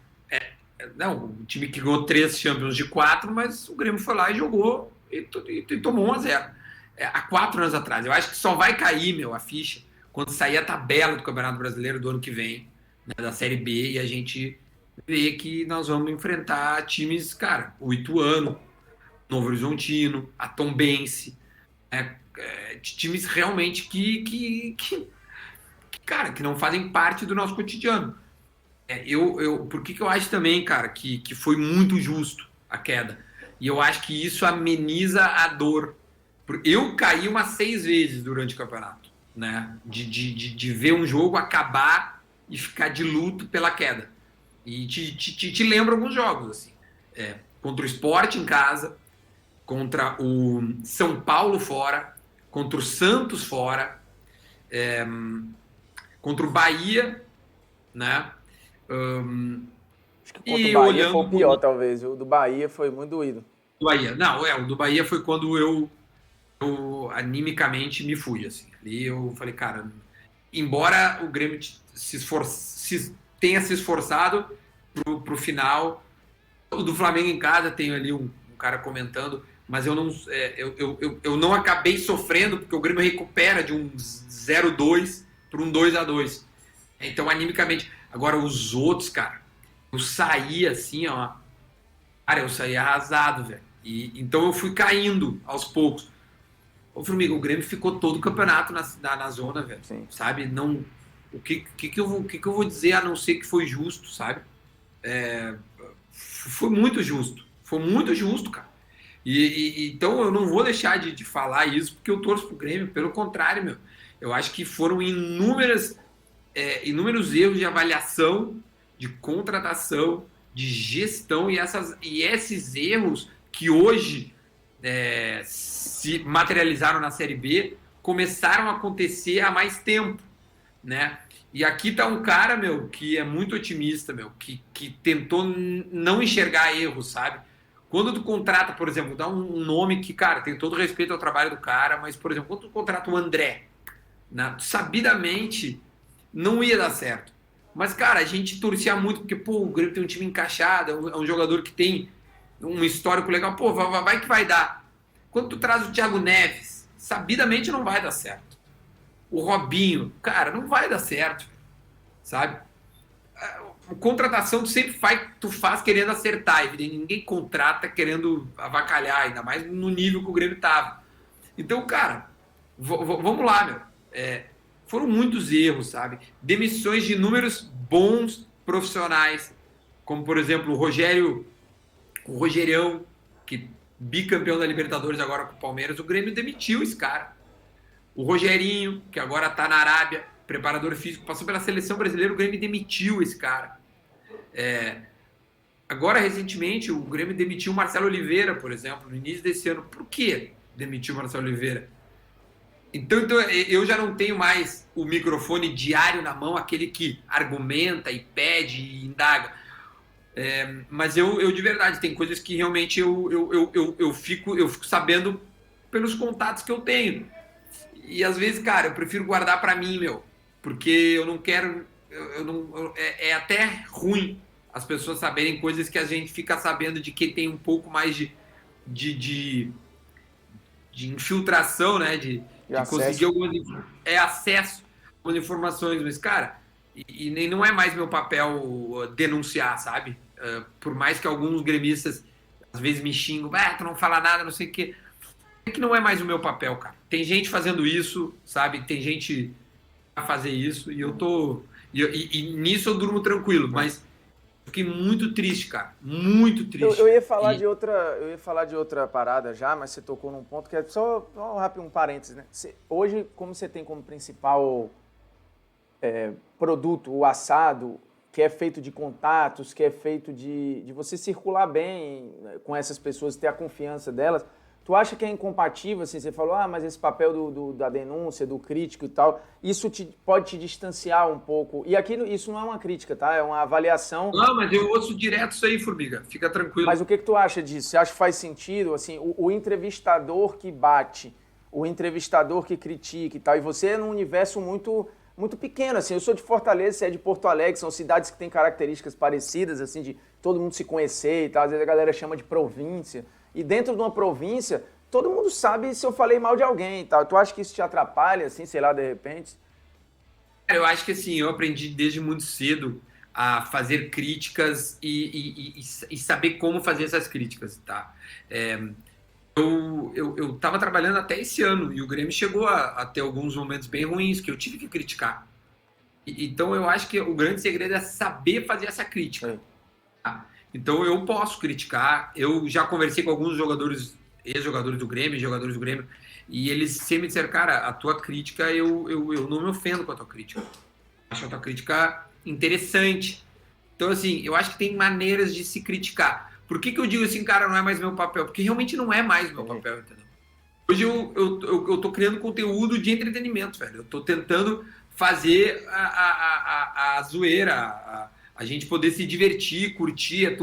não, o time que ganhou 3 Champions de 4, mas o Grêmio foi lá e jogou e tomou 1-0. Há 4 anos atrás. Eu acho que só vai cair, a ficha, quando sair a tabela do Campeonato Brasileiro do ano que vem, né, da Série B, e a gente vê que nós vamos enfrentar times, cara, o Ituano, Novo Horizontino, a Tombense, times realmente cara, que não fazem parte do nosso cotidiano. Por que eu acho também, cara, que foi muito justo a queda? E eu acho que isso ameniza a dor. Eu caí umas 6 vezes durante o campeonato, né? De ver um jogo acabar e ficar de luto pela queda. E te lembro alguns jogos, assim. contra o Sport em casa, contra o São Paulo fora, contra o Santos fora, contra o Bahia, né? Acho que contra o Bahia foi o pior, talvez. O do Bahia foi muito doído. Do Bahia. Não, o do Bahia foi quando eu animicamente me fui, assim. Ali eu falei, cara, embora o Grêmio tenha se esforçado pro final, o do Flamengo em casa, tenho ali um cara comentando, mas eu não acabei sofrendo, porque o Grêmio recupera de um 0-2 para um 2-2. Então, animicamente. Agora, os outros, cara, eu saí assim, ó. Cara, eu saí arrasado, velho. Então, eu fui caindo aos poucos. Ô, Formiga, o Grêmio ficou todo o campeonato na zona, velho. Sim. Sabe? Não, o que eu vou dizer a não ser que foi justo, sabe? Foi muito justo. Foi muito justo, cara. Então, eu não vou deixar de falar isso porque eu torço pro Grêmio. Pelo contrário, meu. Eu acho que foram inúmeros erros de avaliação, de contratação, de gestão e esses erros que hoje se materializaram na Série B começaram a acontecer há mais tempo, né? E aqui tá um cara, meu, que é muito otimista, meu, que tentou não enxergar erros, sabe? Quando tu contrata, por exemplo, dá um nome que, cara, tem todo respeito ao trabalho do cara, mas, por exemplo, quando tu contrata o André, né, sabidamente não ia dar certo. Mas, cara, a gente torcia muito porque, pô, o Grêmio tem um time encaixado, é um jogador que tem um histórico legal. Pô, vai que vai dar. Quando tu traz o Thiago Neves, sabidamente não vai dar certo. O Robinho, cara, não vai dar certo, sabe? A contratação tu faz querendo acertar, e ninguém contrata querendo avacalhar, ainda mais no nível que o Grêmio tava. Então, cara, vamos lá, meu. Foram muitos erros, sabe? Demissões de inúmeros bons profissionais, como, por exemplo, o Rogerião, que bicampeão da Libertadores agora com o Palmeiras, o Grêmio demitiu esse cara. O Rogerinho, que agora tá na Arábia, preparador físico, passou pela seleção brasileira, o Grêmio demitiu esse cara. Agora, recentemente, o Grêmio demitiu o Marcelo Oliveira, por exemplo, no início desse ano. Por que demitiu o Marcelo Oliveira? Então, eu já não tenho mais o microfone diário na mão, aquele que argumenta e pede e indaga. Mas eu de verdade, tem coisas que realmente eu fico sabendo pelos contatos que eu tenho. E às vezes, cara, eu prefiro guardar pra mim, meu. Porque eu não quero... É até ruim as pessoas saberem coisas que a gente fica sabendo de quem tem um pouco mais de infiltração, né? De conseguir acesso a algumas informações. Mas, cara, e nem não é mais meu papel denunciar, sabe? Por mais que alguns gremistas às vezes me xingam, tu não fala nada, não sei o quê. É que não é mais o meu papel, cara. Tem gente fazendo isso, sabe? Tem gente a fazer isso e eu tô... E nisso eu durmo tranquilo, mas fiquei muito triste, cara. Muito triste. Eu ia falar de outra parada já, mas você tocou num ponto que é só rápido, um parênteses, né? Hoje, como você tem como principal produto o assado, que é feito de contatos, que é feito de você circular bem com essas pessoas, ter a confiança delas, tu acha que é incompatível, assim, você falou, mas esse papel da denúncia, do crítico e tal, isso pode te distanciar um pouco. E aqui isso não é uma crítica, tá? É uma avaliação. Não, mas eu ouço direto isso aí, Formiga. Fica tranquilo. Mas o que tu acha disso? Você acha que faz sentido, assim, o entrevistador que bate, o entrevistador que critica e tal, e você é num universo muito, muito pequeno, assim, eu sou de Fortaleza, você é de Porto Alegre, são cidades que têm características parecidas, assim, de todo mundo se conhecer e tal, às vezes a galera chama de província. E dentro de uma província, todo mundo sabe se eu falei mal de alguém e tal. Tu acha que isso te atrapalha, assim, sei lá, de repente? Eu acho que, assim, eu aprendi desde muito cedo a fazer críticas e saber como fazer essas críticas, tá? Eu tava trabalhando até esse ano e o Grêmio chegou a ter alguns momentos bem ruins que eu tive que criticar. Então, eu acho que o grande segredo é saber fazer essa crítica. Tá? Então eu posso criticar, eu já conversei com alguns jogadores, ex-jogadores do Grêmio, jogadores do Grêmio, e eles sempre disseram, cara, a tua crítica, eu não me ofendo com a tua crítica. Eu acho a tua crítica interessante. Então, assim, eu acho que tem maneiras de se criticar. Por que eu digo assim, cara, não é mais meu papel? Porque realmente não é mais meu papel, entendeu? Hoje eu tô criando conteúdo de entretenimento, velho. Eu tô tentando fazer a zoeira, a gente poder se divertir, curtir.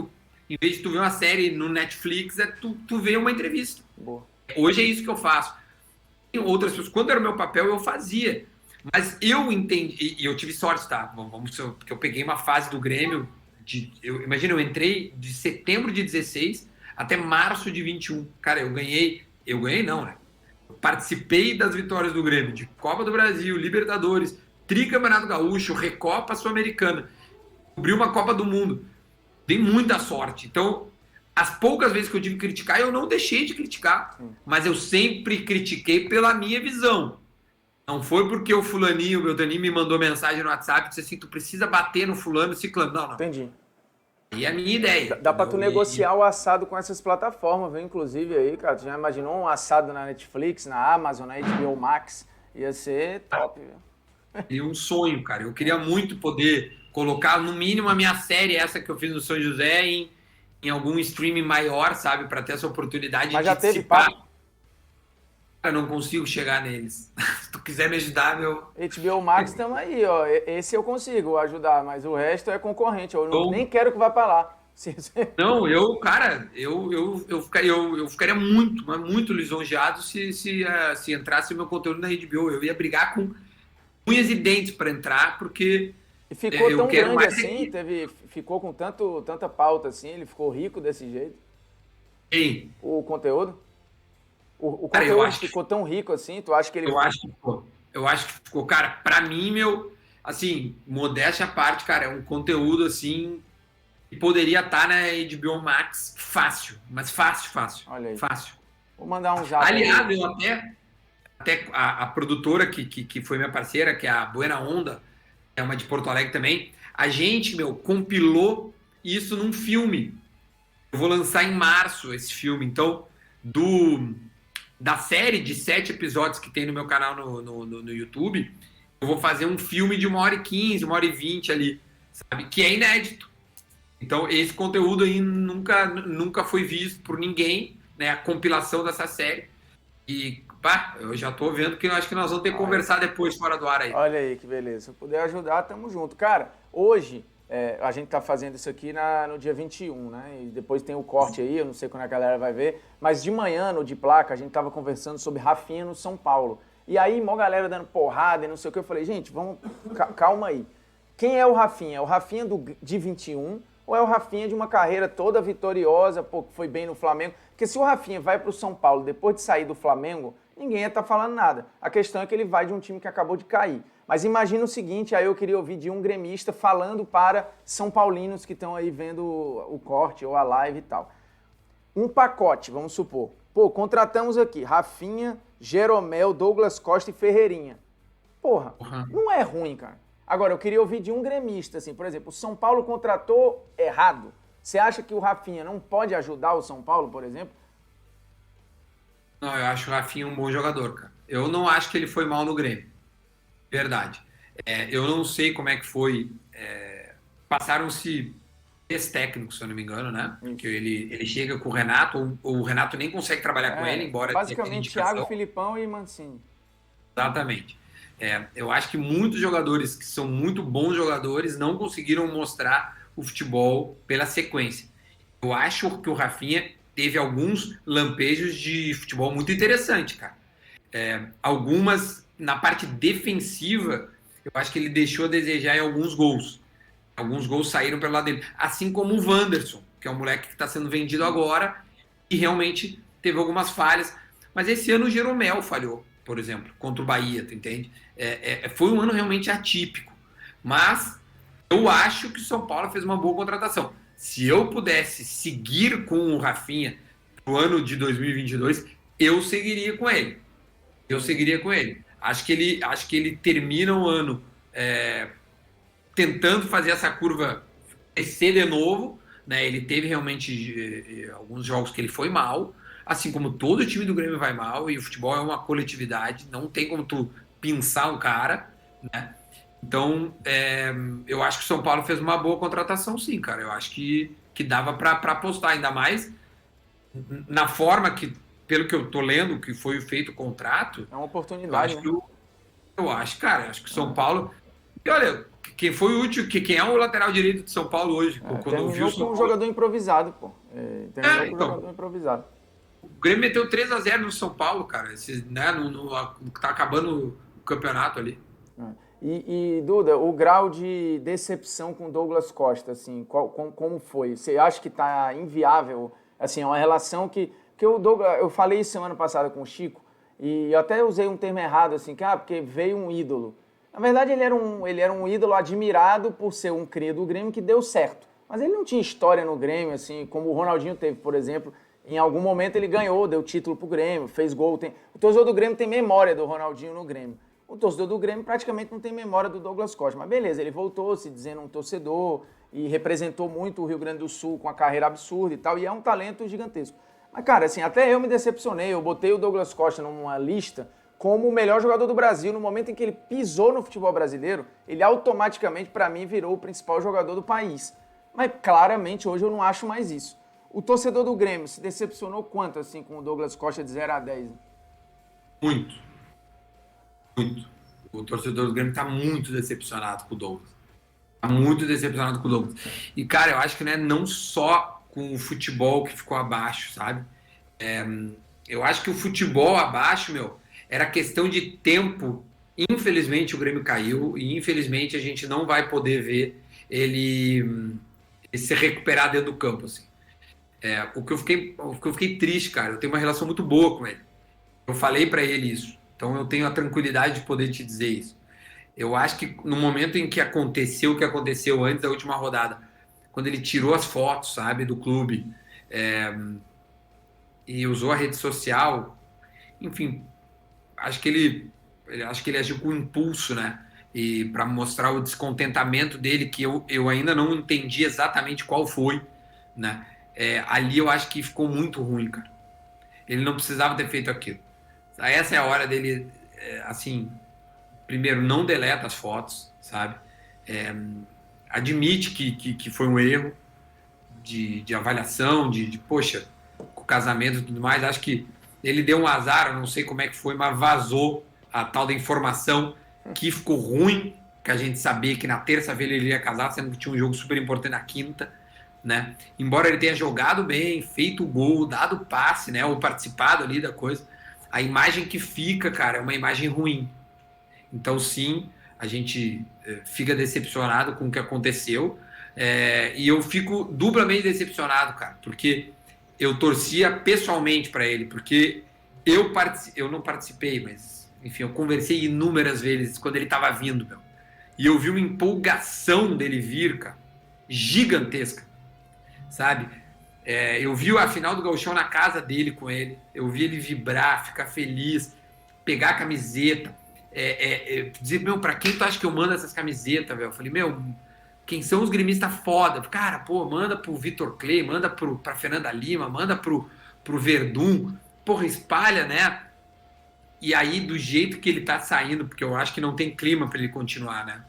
Em vez de tu ver uma série no Netflix, tu ver uma entrevista. Boa. Hoje é isso que eu faço. Tem outras pessoas, quando era o meu papel, eu fazia. Mas eu entendi, e eu tive sorte, tá? Porque eu peguei uma fase do Grêmio, imagina, eu entrei de setembro de 16 até março de 21. Cara, eu ganhei não, né? Eu participei das vitórias do Grêmio, de Copa do Brasil, Libertadores, Tricampeonato Gaúcho, Recopa Sul-Americana. Cobri uma Copa do Mundo. Dei muita sorte. Então, as poucas vezes que eu tive que criticar, eu não deixei de criticar. Mas eu sempre critiquei pela minha visão. Não foi porque o fulaninho, o Beltraninho me mandou mensagem no WhatsApp e disse assim, tu precisa bater no fulano, ciclano. Não. Entendi. E a minha ideia. Dá pra tu negociar o assado com essas plataformas, viu? Inclusive aí, cara, tu já imaginou um assado na Netflix, na Amazon, na HBO Max? Ia ser top, viu? E um sonho, cara. Eu queria muito poder colocar, no mínimo, a minha série, essa que eu fiz no São José, em algum streaming maior, sabe? Pra ter essa oportunidade Mas de já teve papo? Eu não consigo chegar neles. Se tu quiser me ajudar, meu... HBO Max estamos aí, ó. Esse eu consigo ajudar, mas o resto é concorrente. Eu nem quero que vá pra lá. Não, cara, eu ficaria muito, mas muito lisonjeado se entrasse o meu conteúdo na HBO. Eu ia brigar com unhas e dentes para entrar, porque e ficou tão grande assim, aqui. Ficou com tanta pauta assim, ele ficou rico desse jeito. Quem? O conteúdo? O Cara, conteúdo ficou tão rico assim, tu acha que ele... Eu acho que ficou. Cara, pra mim, assim, modéstia à parte, cara, é um conteúdo, assim, que poderia estar na HBO Max fácil, mas fácil. Olha aí. Fácil. Vou mandar um zap. Aliás, eu até a produtora que foi minha parceira, que é a Buena Onda, é uma de Porto Alegre também, a gente, compilou isso num filme. Eu vou lançar em março esse filme, então, da série de 7 episódios que tem no meu canal no YouTube, eu vou fazer um filme de 1h15, 1h20 ali, sabe? Que é inédito. Então, esse conteúdo aí nunca foi visto por ninguém, né? A compilação dessa série. E, pá, eu já tô vendo que eu acho que nós vamos ter que conversar depois fora do ar aí. Olha aí que beleza. Se eu puder ajudar, tamo junto. Cara, hoje... a gente tá fazendo isso aqui no dia 21, né? E depois tem o corte aí, eu não sei quando a galera vai ver. Mas de manhã, no De Placa, a gente tava conversando sobre Rafinha no São Paulo. E aí, mó galera dando porrada e não sei o que. Eu falei, gente, calma aí. Quem é o Rafinha? É o Rafinha de 21 ou é o Rafinha de uma carreira toda vitoriosa, pô, que foi bem no Flamengo? Porque se o Rafinha vai pro São Paulo depois de sair do Flamengo, ninguém ia estar falando nada. A questão é que ele vai de um time que acabou de cair. Mas imagina o seguinte, aí eu queria ouvir de um gremista falando para São Paulinos que estão aí vendo o corte ou a live e tal. Um pacote, vamos supor. Pô, contratamos aqui Rafinha, Jeromel, Douglas Costa e Ferreirinha. Porra, não é ruim, cara. Agora, eu queria ouvir de um gremista, assim, por exemplo, o São Paulo contratou errado. Você acha que o Rafinha não pode ajudar o São Paulo, por exemplo? Não, eu acho o Rafinha um bom jogador, cara. Eu não acho que ele foi mal no Grêmio. Verdade. Eu não sei como é que foi. Passaram-se 3 técnicos, se eu não me engano, né? Porque ele chega com o Renato, ou o Renato nem consegue trabalhar com ele, embora... Basicamente, Thiago, Filipão e Mancini. Exatamente. Eu acho que muitos jogadores que são muito bons jogadores não conseguiram mostrar o futebol pela sequência. Eu acho que o Rafinha teve alguns lampejos de futebol muito interessante, cara. Algumas... Na parte defensiva, eu acho que ele deixou a desejar em alguns gols. Alguns gols saíram pelo lado dele. Assim como o Wanderson, que é um moleque que está sendo vendido agora e realmente teve algumas falhas. Mas esse ano o Jeromel falhou, por exemplo, contra o Bahia, tu entende? Foi um ano realmente atípico. Mas eu acho que o São Paulo fez uma boa contratação. Se eu pudesse seguir com o Rafinha no ano de 2022, eu seguiria com ele. Acho que ele termina o ano tentando fazer essa curva descer de novo, né? Ele teve realmente alguns jogos que ele foi mal, assim como todo o time do Grêmio vai mal, e o futebol é uma coletividade, não tem como tu pinçar um cara, né? Então, eu acho que o São Paulo fez uma boa contratação, sim, cara. Eu acho que que dava para apostar, ainda mais na forma que, pelo que eu tô lendo, que foi feito o contrato. É uma oportunidade, né? Eu acho, cara, acho que o São Paulo... E olha, quem foi o último, quem é o lateral direito de São Paulo hoje? Quando eu vi o Terminou São com um Paulo... jogador improvisado, pô. Terminou com um então, jogador improvisado. o Grêmio meteu 3-0 no São Paulo, cara. Né, tá acabando o campeonato ali. Duda, o grau de decepção com o Douglas Costa, assim, como foi? Você acha que tá inviável? Assim, é uma relação que o Douglas... Eu falei isso semana passada com o Chico, e eu até usei um termo errado, assim, porque veio um ídolo. Na verdade, ele era um ídolo admirado por ser um cria do Grêmio que deu certo. Mas ele não tinha história no Grêmio, assim, como o Ronaldinho teve, por exemplo. Em algum momento ele ganhou, deu título pro Grêmio, fez gol. O torcedor do Grêmio tem memória do Ronaldinho no Grêmio. O torcedor do Grêmio praticamente não tem memória do Douglas Costa. Mas beleza, ele voltou se dizendo um torcedor e representou muito o Rio Grande do Sul com a carreira absurda e tal, e é um talento gigantesco. Mas, cara, assim, até eu me decepcionei. Eu botei o Douglas Costa numa lista como o melhor jogador do Brasil. No momento em que ele pisou no futebol brasileiro, ele automaticamente, para mim, virou o principal jogador do país. Mas, claramente, hoje eu não acho mais isso. O torcedor do Grêmio se decepcionou quanto, assim, com o Douglas Costa de 0 a 10? Muito. Muito. O torcedor do Grêmio tá muito decepcionado com o Douglas. Tá muito decepcionado com o Douglas. E, cara, eu acho que não só com o futebol que ficou abaixo, sabe? Eu acho que o futebol abaixo, era questão de tempo. Infelizmente o Grêmio caiu e infelizmente a gente não vai poder ver ele se recuperar dentro do campo, assim. O que eu fiquei triste, cara, eu tenho uma relação muito boa com ele. Eu falei pra ele isso. Então eu tenho a tranquilidade de poder te dizer isso. Eu acho que no momento em que aconteceu o que aconteceu antes da última rodada, quando ele tirou as fotos, sabe, do clube, e usou a rede social, enfim, acho que ele agiu com impulso, né? E para mostrar o descontentamento dele, que eu ainda não entendi exatamente qual foi, né? Ali eu acho que ficou muito ruim, cara. Ele não precisava ter feito aquilo. Essa é a hora dele, assim, primeiro, não deleta as fotos, sabe? Admite que foi um erro de avaliação, poxa, com o casamento e tudo mais. Acho que ele deu um azar, eu não sei como é que foi, mas vazou a tal da informação que ficou ruim, que a gente sabia que na terça-feira ele ia casar, sendo que tinha um jogo super importante na quinta, né? Embora ele tenha jogado bem, feito o gol, dado o passe, né? Ou participado ali da coisa, a imagem que fica, cara, é uma imagem ruim. Então, sim, a gente fica decepcionado com o que aconteceu, e eu fico duplamente decepcionado, cara, porque eu torcia pessoalmente para ele, porque eu não participei, mas, enfim, eu conversei inúmeras vezes quando ele estava vindo, e eu vi uma empolgação dele vir, cara, gigantesca, sabe? Eu vi a final do Gauchão na casa dele com ele, eu vi ele vibrar, ficar feliz, pegar a camiseta, dizer, pra quem tu acha que eu mando essas camisetas, velho? Eu falei, quem são os gremistas foda? Cara, pô, manda pro Vitor Clay, manda pra Fernanda Lima, manda pro Verdun, porra, espalha, né? E aí, do jeito que ele tá saindo, porque eu acho que não tem clima para ele continuar, né?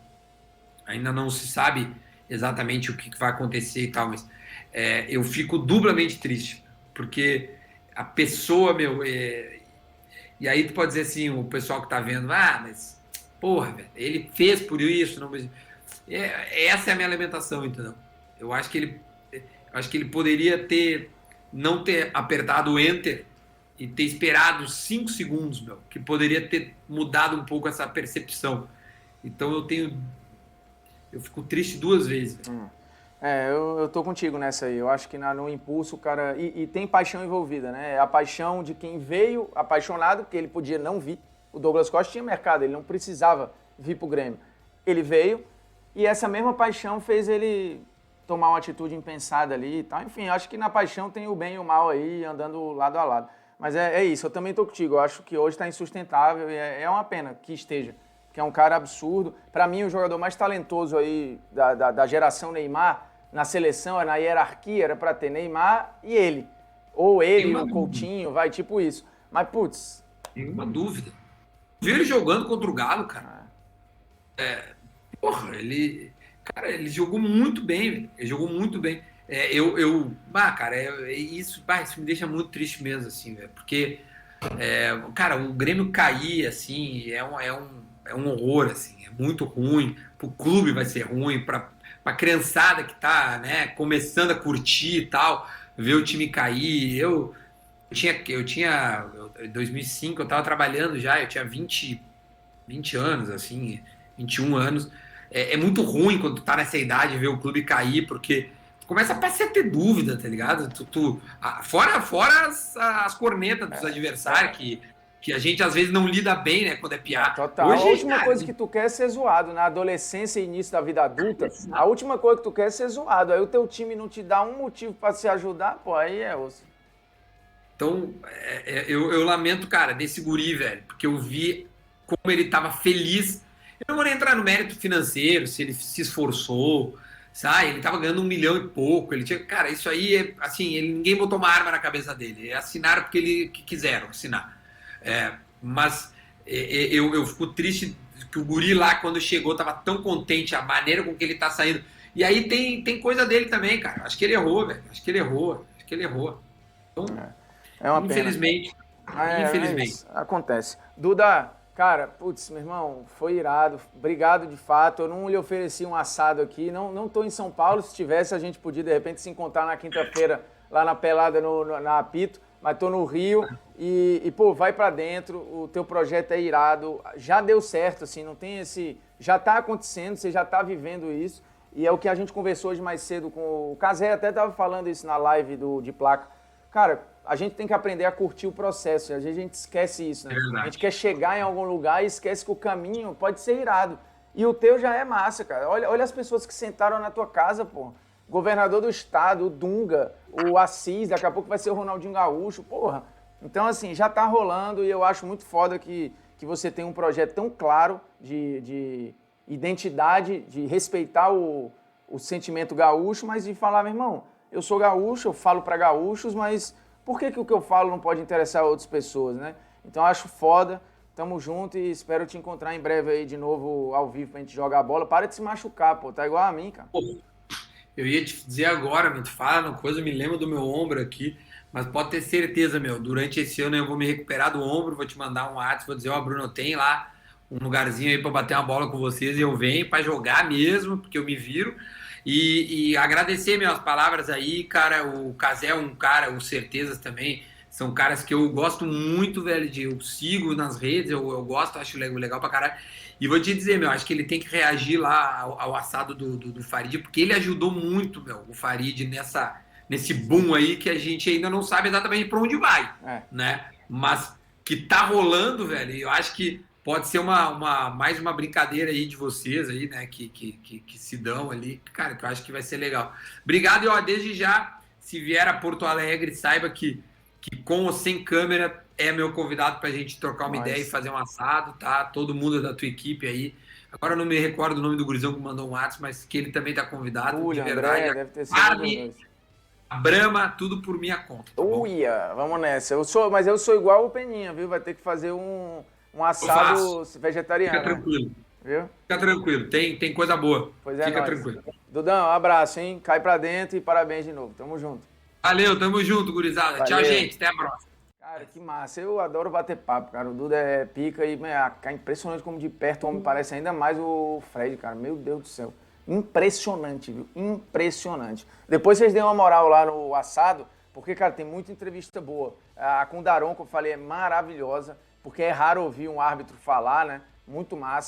Ainda não se sabe exatamente o que vai acontecer e tal, mas eu fico duplamente triste, porque a pessoa, e aí tu pode dizer assim, o pessoal que tá vendo, mas, porra, velho, ele fez por isso, não, mas essa é a minha alimentação, entendeu? Eu acho que ele poderia não ter apertado o Enter e ter esperado 5 segundos, que poderia ter mudado um pouco essa percepção. Então eu fico triste 2 vezes. Eu tô contigo nessa aí. Eu acho que no impulso o cara... E tem paixão envolvida, né? É a paixão de quem veio apaixonado, porque ele podia não vir. O Douglas Costa tinha mercado, ele não precisava vir pro Grêmio. Ele veio e essa mesma paixão fez ele tomar uma atitude impensada ali e tal. Enfim, acho que na paixão tem o bem e o mal aí, andando lado a lado. Mas é isso, eu também tô contigo. Eu acho que hoje tá insustentável e é uma pena que esteja. Que é um cara absurdo. Para mim, o jogador mais talentoso aí da geração Neymar, na seleção, na hierarquia, era para ter Neymar e ele. Ou ele, o Coutinho, vai, tipo isso. Mas, putz... Tem uma dúvida. Vi ele jogando contra o Galo, cara. Porra, ele jogou muito bem, velho. Ele jogou muito bem. Cara, isso me deixa muito triste mesmo, assim, velho, porque, cara, o Grêmio cair, assim, é um horror, assim, é muito ruim, pro clube vai ser ruim, pra criançada que tá, né, começando a curtir e tal, ver o time cair. Em 2005 eu tava trabalhando já, eu tinha 20 anos, assim, 21 anos. É muito ruim quando tu tá nessa idade ver o clube cair, porque tu começa a passar a ter dúvida, tá ligado? Fora as cornetas dos adversários, que a gente às vezes não lida bem, né, quando é piar. Total. A Hoje, última cara, coisa que tu quer é ser zoado. Na adolescência e início da vida adulta, a última coisa que tu quer é ser zoado. Aí o teu time não te dá um motivo pra se ajudar, pô, aí é osso. então, eu lamento, cara, desse guri, velho, porque eu vi como ele tava feliz. Eu não vou nem entrar no mérito financeiro, se ele se esforçou, sabe? Ele tava ganhando 1 milhão e pouco. Ele tinha, cara, isso aí, assim, ninguém botou uma arma na cabeça dele. Assinaram porque que quiseram assinar. Mas eu fico triste que o guri lá, quando chegou, tava tão contente, a maneira com que ele tá saindo. E aí tem coisa dele também, cara. Acho que ele errou, velho. Acho que ele errou. Então, É uma pena. infelizmente. É isso. Acontece. Duda, cara, putz, meu irmão, foi irado. Obrigado de fato. Eu não lhe ofereci um assado aqui. Não tô em São Paulo. Se tivesse, a gente podia de repente se encontrar na quinta-feira lá na Pelada, na Apito. Mas tô no Rio pô, vai pra dentro. O teu projeto é irado. Já deu certo, assim, não tem esse... Já tá acontecendo, você já tá vivendo isso. E é o que a gente conversou hoje mais cedo com o Casé, até tava falando isso na live de placa. Cara, a gente tem que aprender a curtir o processo. Às vezes a gente esquece isso, né? A gente quer chegar em algum lugar e esquece que o caminho pode ser irado. E o teu já é massa, cara. Olha as pessoas que sentaram na tua casa, pô. Governador do estado, o Dunga, o Assis, daqui a pouco vai ser o Ronaldinho Gaúcho, porra. Então, assim, já tá rolando e eu acho muito foda que você tem um projeto tão claro de identidade, de respeitar o sentimento gaúcho, mas de falar, meu irmão, eu sou gaúcho, eu falo para gaúchos, mas por que o que eu falo não pode interessar outras pessoas, né? Então, acho foda. Tamo junto e espero te encontrar em breve aí de novo ao vivo pra gente jogar bola. Para de se machucar, pô. Tá igual a mim, cara. Eu ia te dizer agora, tu fala uma coisa, eu me lembro do meu ombro aqui, mas pode ter certeza, durante esse ano eu vou me recuperar do ombro, vou te mandar um WhatsApp, vou dizer, Bruno, tem lá um lugarzinho aí para bater uma bola com vocês e eu venho para jogar mesmo, porque eu me viro. E agradecer minhas palavras aí, cara. O Casé é um cara, o Certezas também, são caras que eu gosto muito, velho, eu sigo nas redes, eu gosto, acho legal pra caralho. E vou te dizer, acho que ele tem que reagir lá ao assado do Farid, porque ele ajudou muito, o Farid nesse boom aí que a gente ainda não sabe exatamente para onde vai, né? Mas que tá rolando, velho, eu acho que pode ser mais uma brincadeira aí de vocês aí, né, que se dão ali, cara, que eu acho que vai ser legal. Obrigado, e desde já, se vier a Porto Alegre, saiba que com ou sem câmera é meu convidado pra gente trocar uma ideia e fazer um assado, tá? Todo mundo da tua equipe aí. Agora eu não me recordo o nome do gurizão que mandou um WhatsApp, mas que ele também tá convidado, de verdade. André, deve ter sido a Brahma, tudo por minha conta. Tá Uia, vamos nessa. Mas eu sou igual o Peninha, viu? Vai ter que fazer um assado vegetariano. Fica tranquilo. Viu? Fica tranquilo, tem coisa boa. Pois é, fica tranquilo. Dudão, um abraço, hein? Cai pra dentro e parabéns de novo. Tamo junto. Valeu, tamo junto, gurizada. Valeu. Tchau, gente. Até a próxima. Cara, que massa. Eu adoro bater papo, cara. O Duda é pica e é impressionante como de perto o homem parece ainda mais o Fred, cara. Meu Deus do céu. Impressionante, viu? Impressionante. Depois vocês deem uma moral lá no assado, porque, cara, tem muita entrevista boa. A com o Daron, que eu falei, é maravilhosa, porque é raro ouvir um árbitro falar, né? Muito massa.